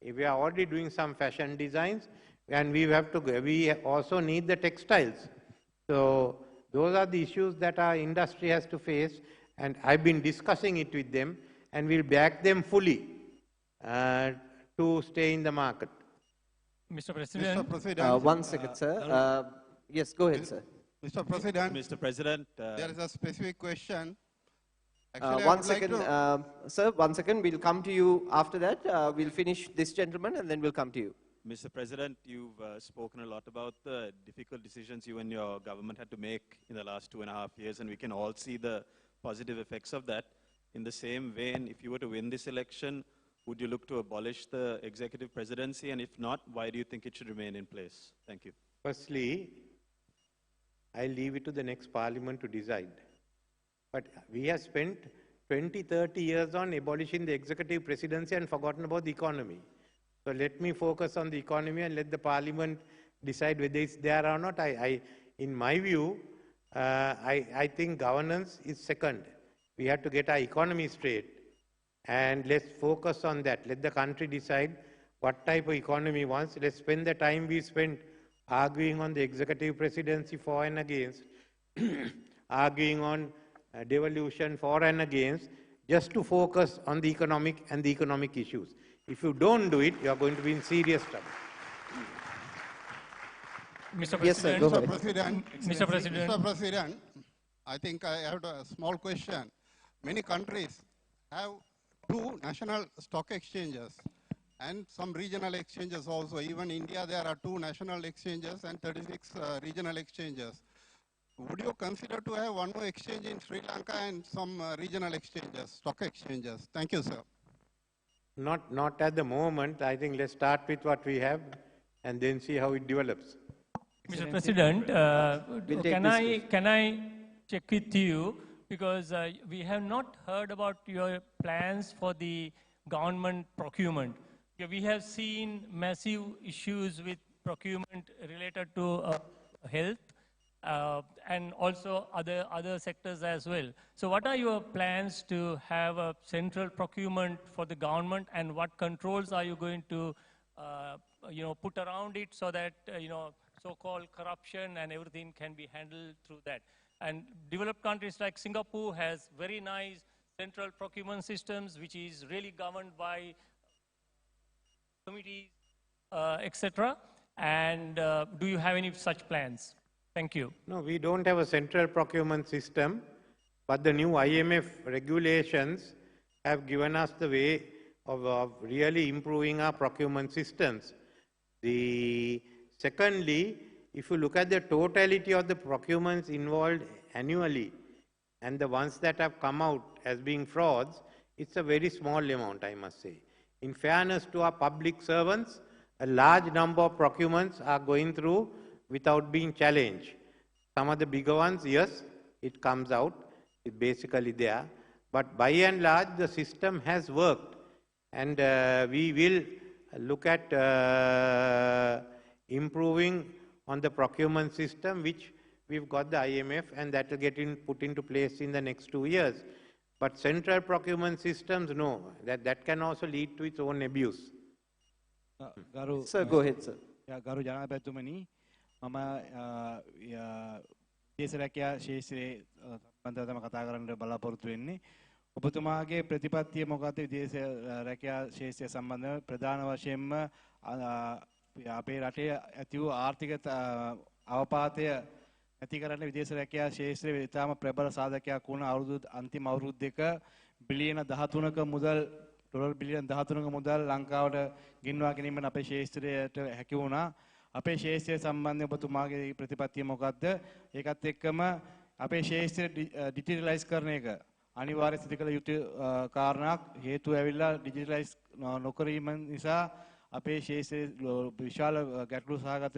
We are already doing some fashion designs, and we also need the textiles. So those are the issues that our industry has to face, and I've been discussing it with them, and we'll back them fully to stay in the market. Mr. President. One second, sir. Yes, go ahead, sir. Mr. President. Mr. President. There is a specific question. Actually, One second, sir, 1 second. We'll come to you after that. We'll finish this gentleman and then we'll come to you. Mr. President, you've spoken a lot about the difficult decisions you and your government had to make in the last 2.5 years, and we can all see the positive effects of that. In the same vein, if you were to win this election, would you look to abolish the executive presidency? And if not, why do you think it should remain in place? Thank you. Firstly, I leave it to the next parliament to decide. But we have spent 20, 30 years on abolishing the executive presidency and forgotten about the economy. So let me focus on the economy and let the parliament decide whether it's there or not. In my view, I think governance is second. We have to get our economy straight, and let's focus on that. Let the country decide what type of economy wants. Let's spend the time we spent arguing on the executive presidency for and against, arguing on devolution for and against, just to focus on the economic and the economic issues. If you don't do it, you are going to be in serious trouble. Mr. President, Yes, sir, go ahead. Mr. President, Mr. President, I think I have a small question. Many countries have 2 national stock exchanges and some regional exchanges also. Even India, there are 2 national exchanges and 36 regional exchanges. Would you consider to have one more exchange in Sri Lanka and some regional exchanges, stock exchanges? Thank you, sir. Not at the moment. I think let's start with what we have and then see how it develops. Mr. President, can I check with you, because we have not heard about your plans for the government procurement. We have seen massive issues with procurement related to health and also other sectors as well. So what are your plans to have a central procurement for the government, and what controls are you going to put around it so that so-called corruption and everything can be handled through that? And developed countries like Singapore has very nice central procurement systems which is really governed by committees, etc. And do you have any such plans? Thank you. No, we don't have a central procurement system, but the new IMF regulations have given us the way of really improving our procurement systems. Secondly, if you look at the totality of the procurements involved annually and the ones that have come out as being frauds, it's a very small amount, I must say. In fairness to our public servants, a large number of procurements are going through without being challenged. Some of the bigger ones, yes, it comes out, it's basically there. But by and large, the system has worked. And we will look at improving on the procurement system, which we've got the IMF, and that will get put into place in the next 2 years. But central procurement systems, no, that can also lead to its own abuse. Sir, go ahead, sir. ගරු ජනාධිපතිතුමනි, මම දේශ රැකියා ශාස්ත්‍රයේ සම්බන්ධව තමයි කතා කරන්න බලාපොරොත්තු වෙන්නේ. ඔබතුමාගේ ප්‍රතිපත්තිය මොකක්ද විදේශ රැකියා ශාස්ත්‍රය සම්බන්ධව? ප්‍රධාන වශයෙන්ම අපේ රටේ ඇති වූ ආර්ථික අවපාතය ඇති කරන්න විදේශ රැකියා ශාස්ත්‍රයේ ඉතාම ප්‍රබල සාධකයක් වුණ අන්තිම අවුරුදු දෙක බිලියන 13ක මුදල් ඩොලර් බිලියන 13ක මුදල් ලංකාවට ගෙන්වා ගැනීමට අපේ ශාස්ත්‍රයට හැකි වුණා. අපේ ශාස්ත්‍රය සම්බන්ධව ඔබතුමාගේ ප්‍රතිපත්තිය මොකක්ද? ඒකත් එක්කම අපේ ශාස්ත්‍රය ඩිජිටලයිස් කරන එක අනිවාර්ය සිදු කළ යුතු කාරණාවක්. හේතුව ඇවිල්ලා ඩිජිටලයිස් නොකිරීම නිසා අපේ ශාස්ත්‍රයේ විශාල ගැටලු සහගත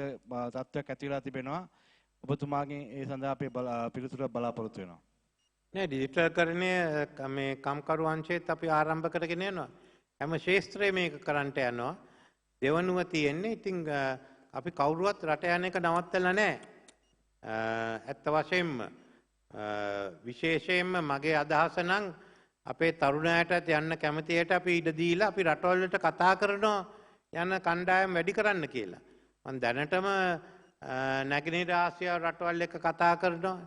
තත්ත්වයක් ඇති වෙලා තිබෙනවා. ඔබතුමාගෙන් ඒ සඳහා අපේ පිළිතුර බලාපොරොත්තු වෙනවා. නෑ, ඩිජිටල්කරණය මේ කම්කරු අංශයේත් අපි ආරම්භ කරගෙන යනවා. හැම ශාස්ත්‍රයේ මේක කරන්නට යනවා. දෙවනුව තියෙන්නේ ඉතින් අපි කවුරුවත් රට යන එක නවත්තලා නෑ. ඇත්ත වශයෙන්ම විශේෂයෙන්ම මගේ අදහස නම් අපේ තරුණයාටත් යන්න කැමතියට අපි ඉඩ දීලා අපි රටවල් වලට කතා කරනවා යන කණ්ඩායම් වැඩි කරන්න කියලා. මම දැනටම නැගෙනහිර ආසියාව රටවල් එක්ක කතා කරනවා.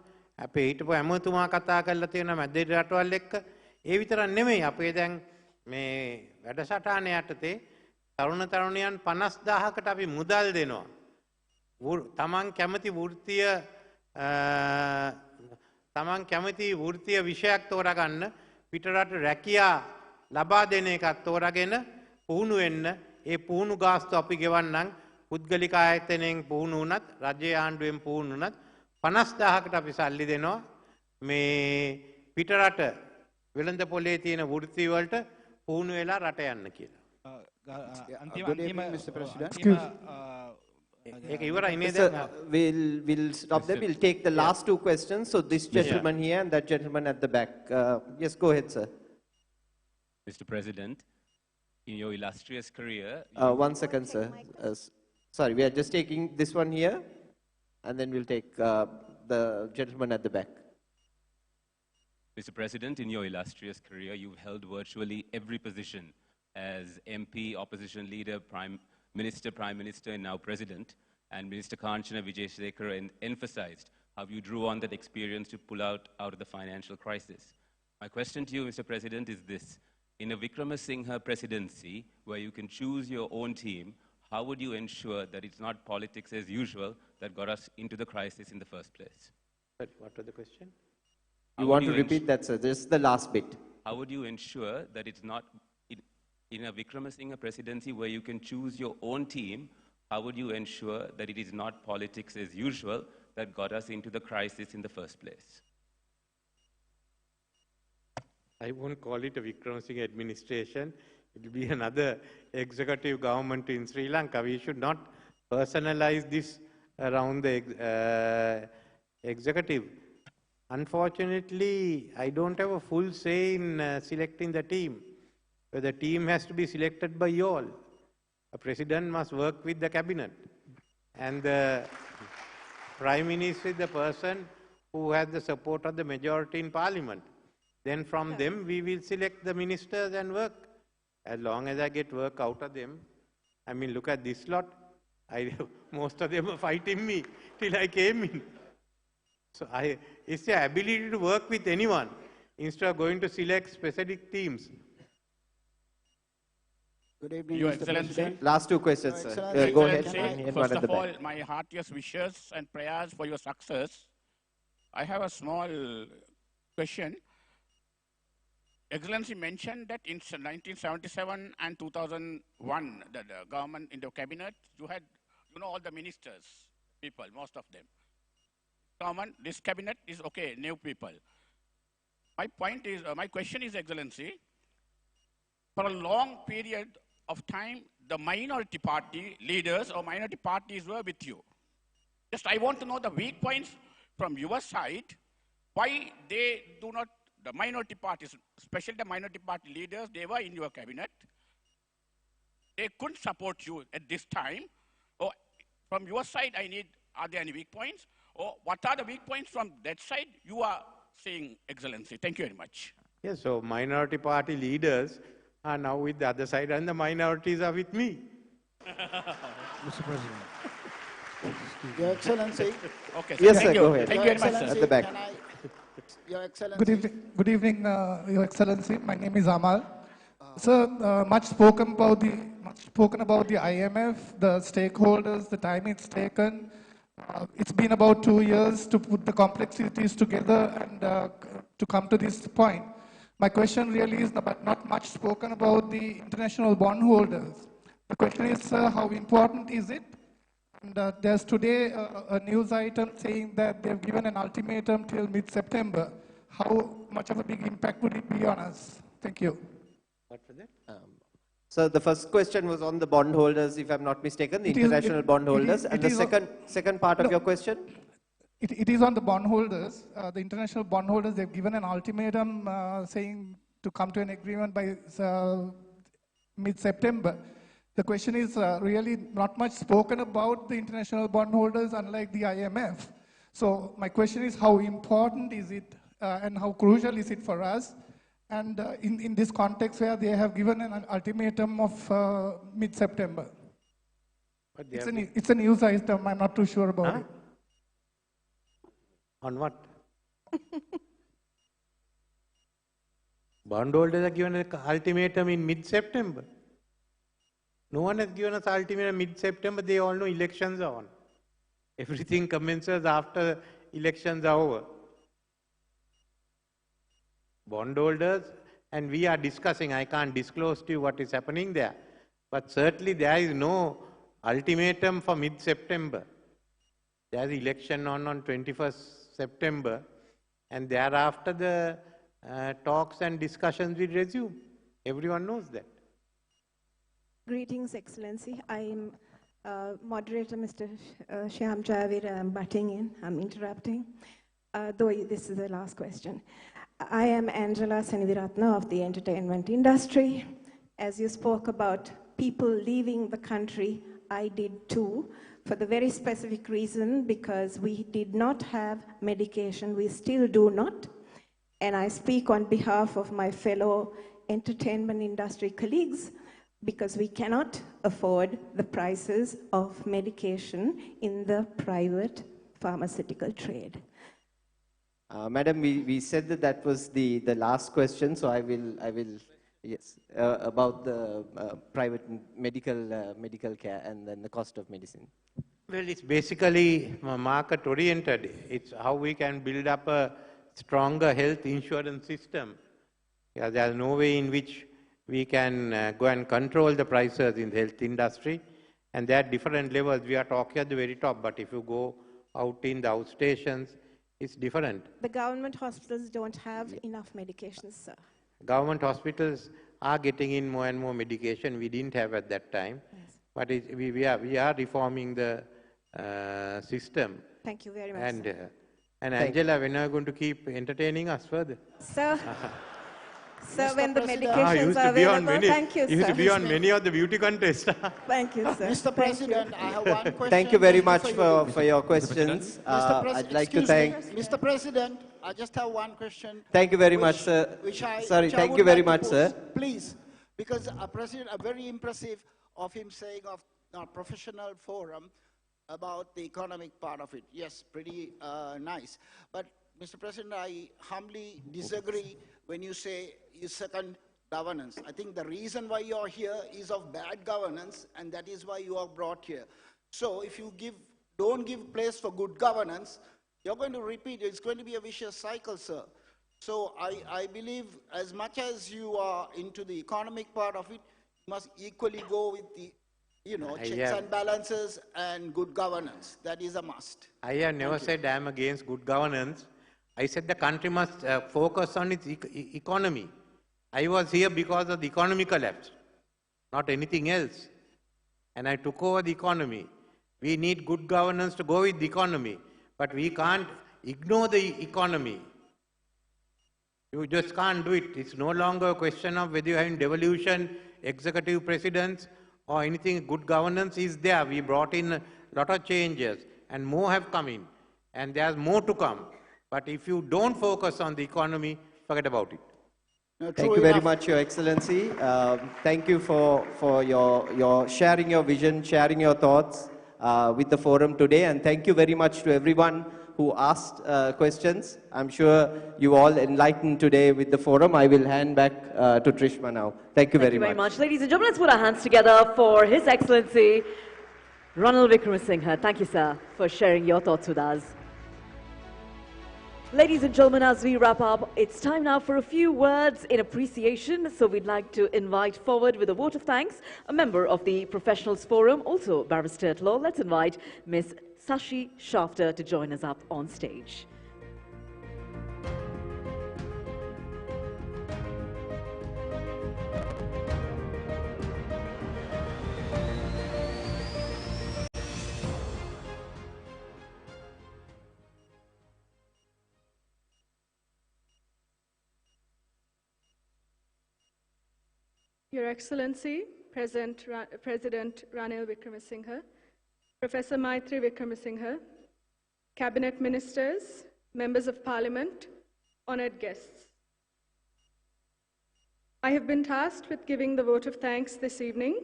අපේ හිටපු ඇමතුමා කතා කරලා තියෙනවා මැදිරි රටවල් එක්ක. ඒ විතරක් නෙමෙයි, අපේ දැන් මේ වැඩසටහන යටතේ තරුණ තරුණියන් 50000කට අපි මුදල් දෙනවා. තමන් කැමති වෘත්තීය විෂයක් තෝරාගන්න, පිටරට රැකියා ලබා දෙන එකක් තෝරාගෙන පුහුණු වෙන්න. ඒ පුහුණු ගාස්තු අපි ගෙවන්නම්. පුද්ගලික ආයතනයෙන් පුහුණු වුණත්, රජයේ ආණ්ඩුවෙන් පුහුණු වුණත් 50000කට අපි සල්ලි දෙනවා මේ පිටරට වෙළඳ පොලේ තියෙන වෘත්ති වලට පුහුණු වෙලා රට යන්න කියලා. Mr. President. We'll stop there. We'll take the last 2 questions. So this gentleman here and that gentleman at the back. Yes, go ahead, sir. Mr. President, in your illustrious career... One second, sir. Sorry, we are just taking this one here, and then we'll take the gentleman at the back. Mr. President, in your illustrious career, you've held virtually every position as MP, opposition leader, Prime Minister, and now President. And Minister Kanchana Vijayashekhar emphasized how you drew on that experience to pull out of the financial crisis. My question to you, Mr. President, is this. In a Wickremesinghe presidency, where you can choose your own team, how would you ensure that it's not politics as usual that got us into the crisis in the first place? But what was the question? You want to repeat that, sir? This is the last bit. How would you ensure that it's not, in a Wickremesinghe presidency where you can choose your own team, how would you ensure that it is not politics as usual that got us into the crisis in the first place? I won't call it a Wickremesinghe administration. It will be another executive government in Sri Lanka. We should not personalize this around the executive. Unfortunately, I don't have a full say in selecting the team. But the team has to be selected by you all. A president must work with the cabinet. And the prime minister is the person who has the support of the majority in parliament. Then from them, we will select the ministers and work. As long as I get work out of them, I mean, look at this lot. Most of them are fighting me till I came in. So it's the ability to work with anyone instead of going to select specific teams. Good evening, Your Mr. Excellency. President. Last two questions, Your sir. Excellency, Go ahead. First of all, my heartiest wishes and prayers for your success. I have a small question. Excellency mentioned that in 1977 and 2001, the government in the cabinet, you had, all the ministers, people, most of them. Government, this cabinet is okay, new people. My point is, my question is, Excellency, for a long period of time, the minority party leaders or minority parties were with you. Just I want to know the weak points from your side, why they do not, the minority parties, especially the minority party leaders, they were in your cabinet. They couldn't support you at this time. Or from your side, are there any weak points? Or what are the weak points from that side you are saying, Excellency? Thank you very much. Yes, so minority party leaders are now with the other side and the minorities are with me. Mr. President. Your Excellency. Okay, yes, sir, go ahead. Thank you very much, sir. At the back. Your Excellency. Good evening, Your Excellency. My name is Amal. Sir, much spoken about the IMF, the stakeholders, the time it's taken. It's been about 2 years to put the complexities together and to come to this point. My question really is not much spoken about the international bondholders. The question is, how important is it? And there's today a news item saying that they've given an ultimatum till mid-September. How much of a big impact would it be on us? Thank you. What was that? So the first question was on the bondholders, if I'm not mistaken, the international bondholders. And the second part of your question? It is on the bondholders. The international bondholders, they've given an ultimatum saying to come to an agreement by mid-September. The question is really not much spoken about the international bondholders, unlike the IMF. So my question is, how important is it and how crucial is it for us? And in this context where they have given an ultimatum of mid-September. It's a news item, I'm not too sure about it. On what? Bondholders are given an ultimatum in mid-September. No one has given us ultimatum mid-September. They all know elections are on. Everything commences after elections are over. Bondholders, and we are discussing, I can't disclose to you what is happening there, but certainly there is no ultimatum for mid-September. There is election on 21st September, and thereafter the talks and discussions will resume. Everyone knows that. Greetings, Excellency. I'm moderator, Mr. Shyam Javir. I'm butting in. I'm interrupting, though this is the last question. I am Angela Seniviratna of the entertainment industry. As you spoke about people leaving the country, I did too, for the very specific reason because we did not have medication. We still do not. And I speak on behalf of my fellow entertainment industry colleagues because we cannot afford the prices of medication in the private pharmaceutical trade. Madam, we said that that was the last question, so I will yes, about the private medical care and then the cost of medicine. Well, it's basically market-oriented. It's how we can build up a stronger health insurance system. Yeah, there's no way in which we can go and control the prices in the health industry. And there are different levels. We are talking at the very top, but if you go out in the outstations, it's different. The government hospitals don't have enough medications, sir. Government hospitals are getting in more and more medication we didn't have at that time. Yes. But we are reforming the system. Thank you very much, sir. And Angela, when are you going to keep entertaining us further? Sir, sir, Mr. when the President. medications are available, thank you, sir. You used to be on many of the beauty contests. Thank you, sir. Mr. President, I have one question. Thank you very much for your questions. I'd like to thank... Mr. President, I just have one question. Thank you very much, sir. Thank you very much, sir. Please, because President, very impressive of him saying of professional forum about the economic part of it. Yes, pretty nice. But Mr. President, I humbly disagree when you say you second governance. I think the reason why you're here is of bad governance, and that is why you are brought here. So if you don't give place for good governance, you're going to repeat. It's going to be a vicious cycle, sir. So I believe as much as you are into the economic part of it, you must equally go with the checks and balances and good governance. That is a must. I have never said I am against good governance. I said the country must focus on its economy. I was here because of the economy collapse, not anything else. And I took over the economy. We need good governance to go with the economy, but we can't ignore the economy. You just can't do it. It's no longer a question of whether you're having devolution, executive presidents, or anything. Good governance is there. We brought in a lot of changes, and more have come in, and there's more to come. But if you don't focus on the economy, forget about it. No, thank you very much, Your Excellency. Thank you for your sharing your vision, sharing your thoughts with the forum today, and thank you very much to everyone who asked questions. I'm sure you all enlightened today with the forum. I will hand back to Trishma now. Thank you very much. Ladies and gentlemen, let's put our hands together for His Excellency Ranil Wickremesinghe. Thank you, sir, for sharing your thoughts with us. Ladies and gentlemen, as we wrap up, it's time now for a few words in appreciation. So we'd like to invite forward with a vote of thanks a member of the Professionals Forum, also barrister at law. Let's invite Ms. Sashi Shafter to join us up on stage. Your Excellency, President Ranil Wickremesinghe, Professor Maitri Wickremesinghe, Cabinet Ministers, Members of Parliament, honored guests. I have been tasked with giving the vote of thanks this evening,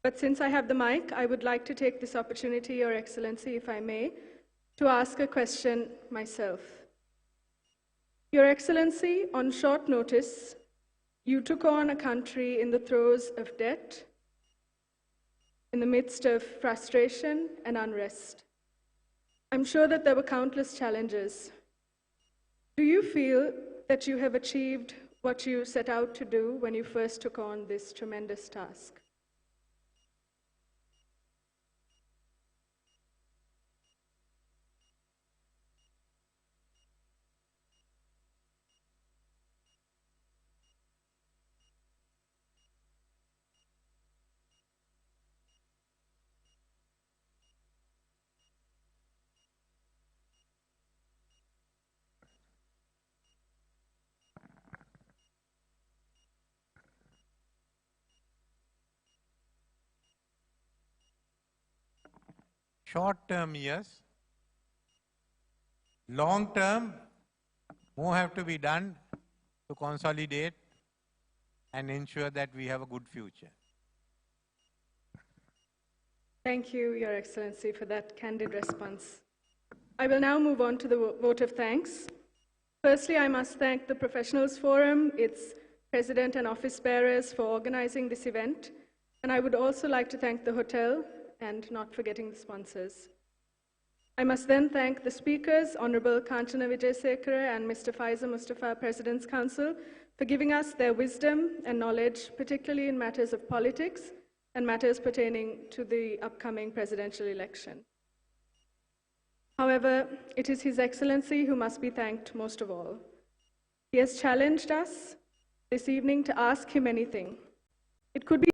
but since I have the mic, I would like to take this opportunity, Your Excellency, if I may, to ask a question myself. Your Excellency, on short notice, you took on a country in the throes of debt, in the midst of frustration and unrest. I'm sure that there were countless challenges. Do you feel that you have achieved what you set out to do when you first took on this tremendous task? Short term, yes. Long term, more have to be done to consolidate and ensure that we have a good future. Thank you, Your Excellency, for that candid response. I will now move on to the vote of thanks. Firstly, I must thank the Professionals Forum, its president and office bearers for organizing this event. And I would also like to thank the hotel and not forgetting the sponsors. I must then thank the speakers, Honorable Kanchana Wijesekara and Mr. Faiza Mustafa, President's Council, for giving us their wisdom and knowledge, particularly in matters of politics and matters pertaining to the upcoming presidential election. However, it is His Excellency who must be thanked most of all. He has challenged us this evening to ask him anything. It could be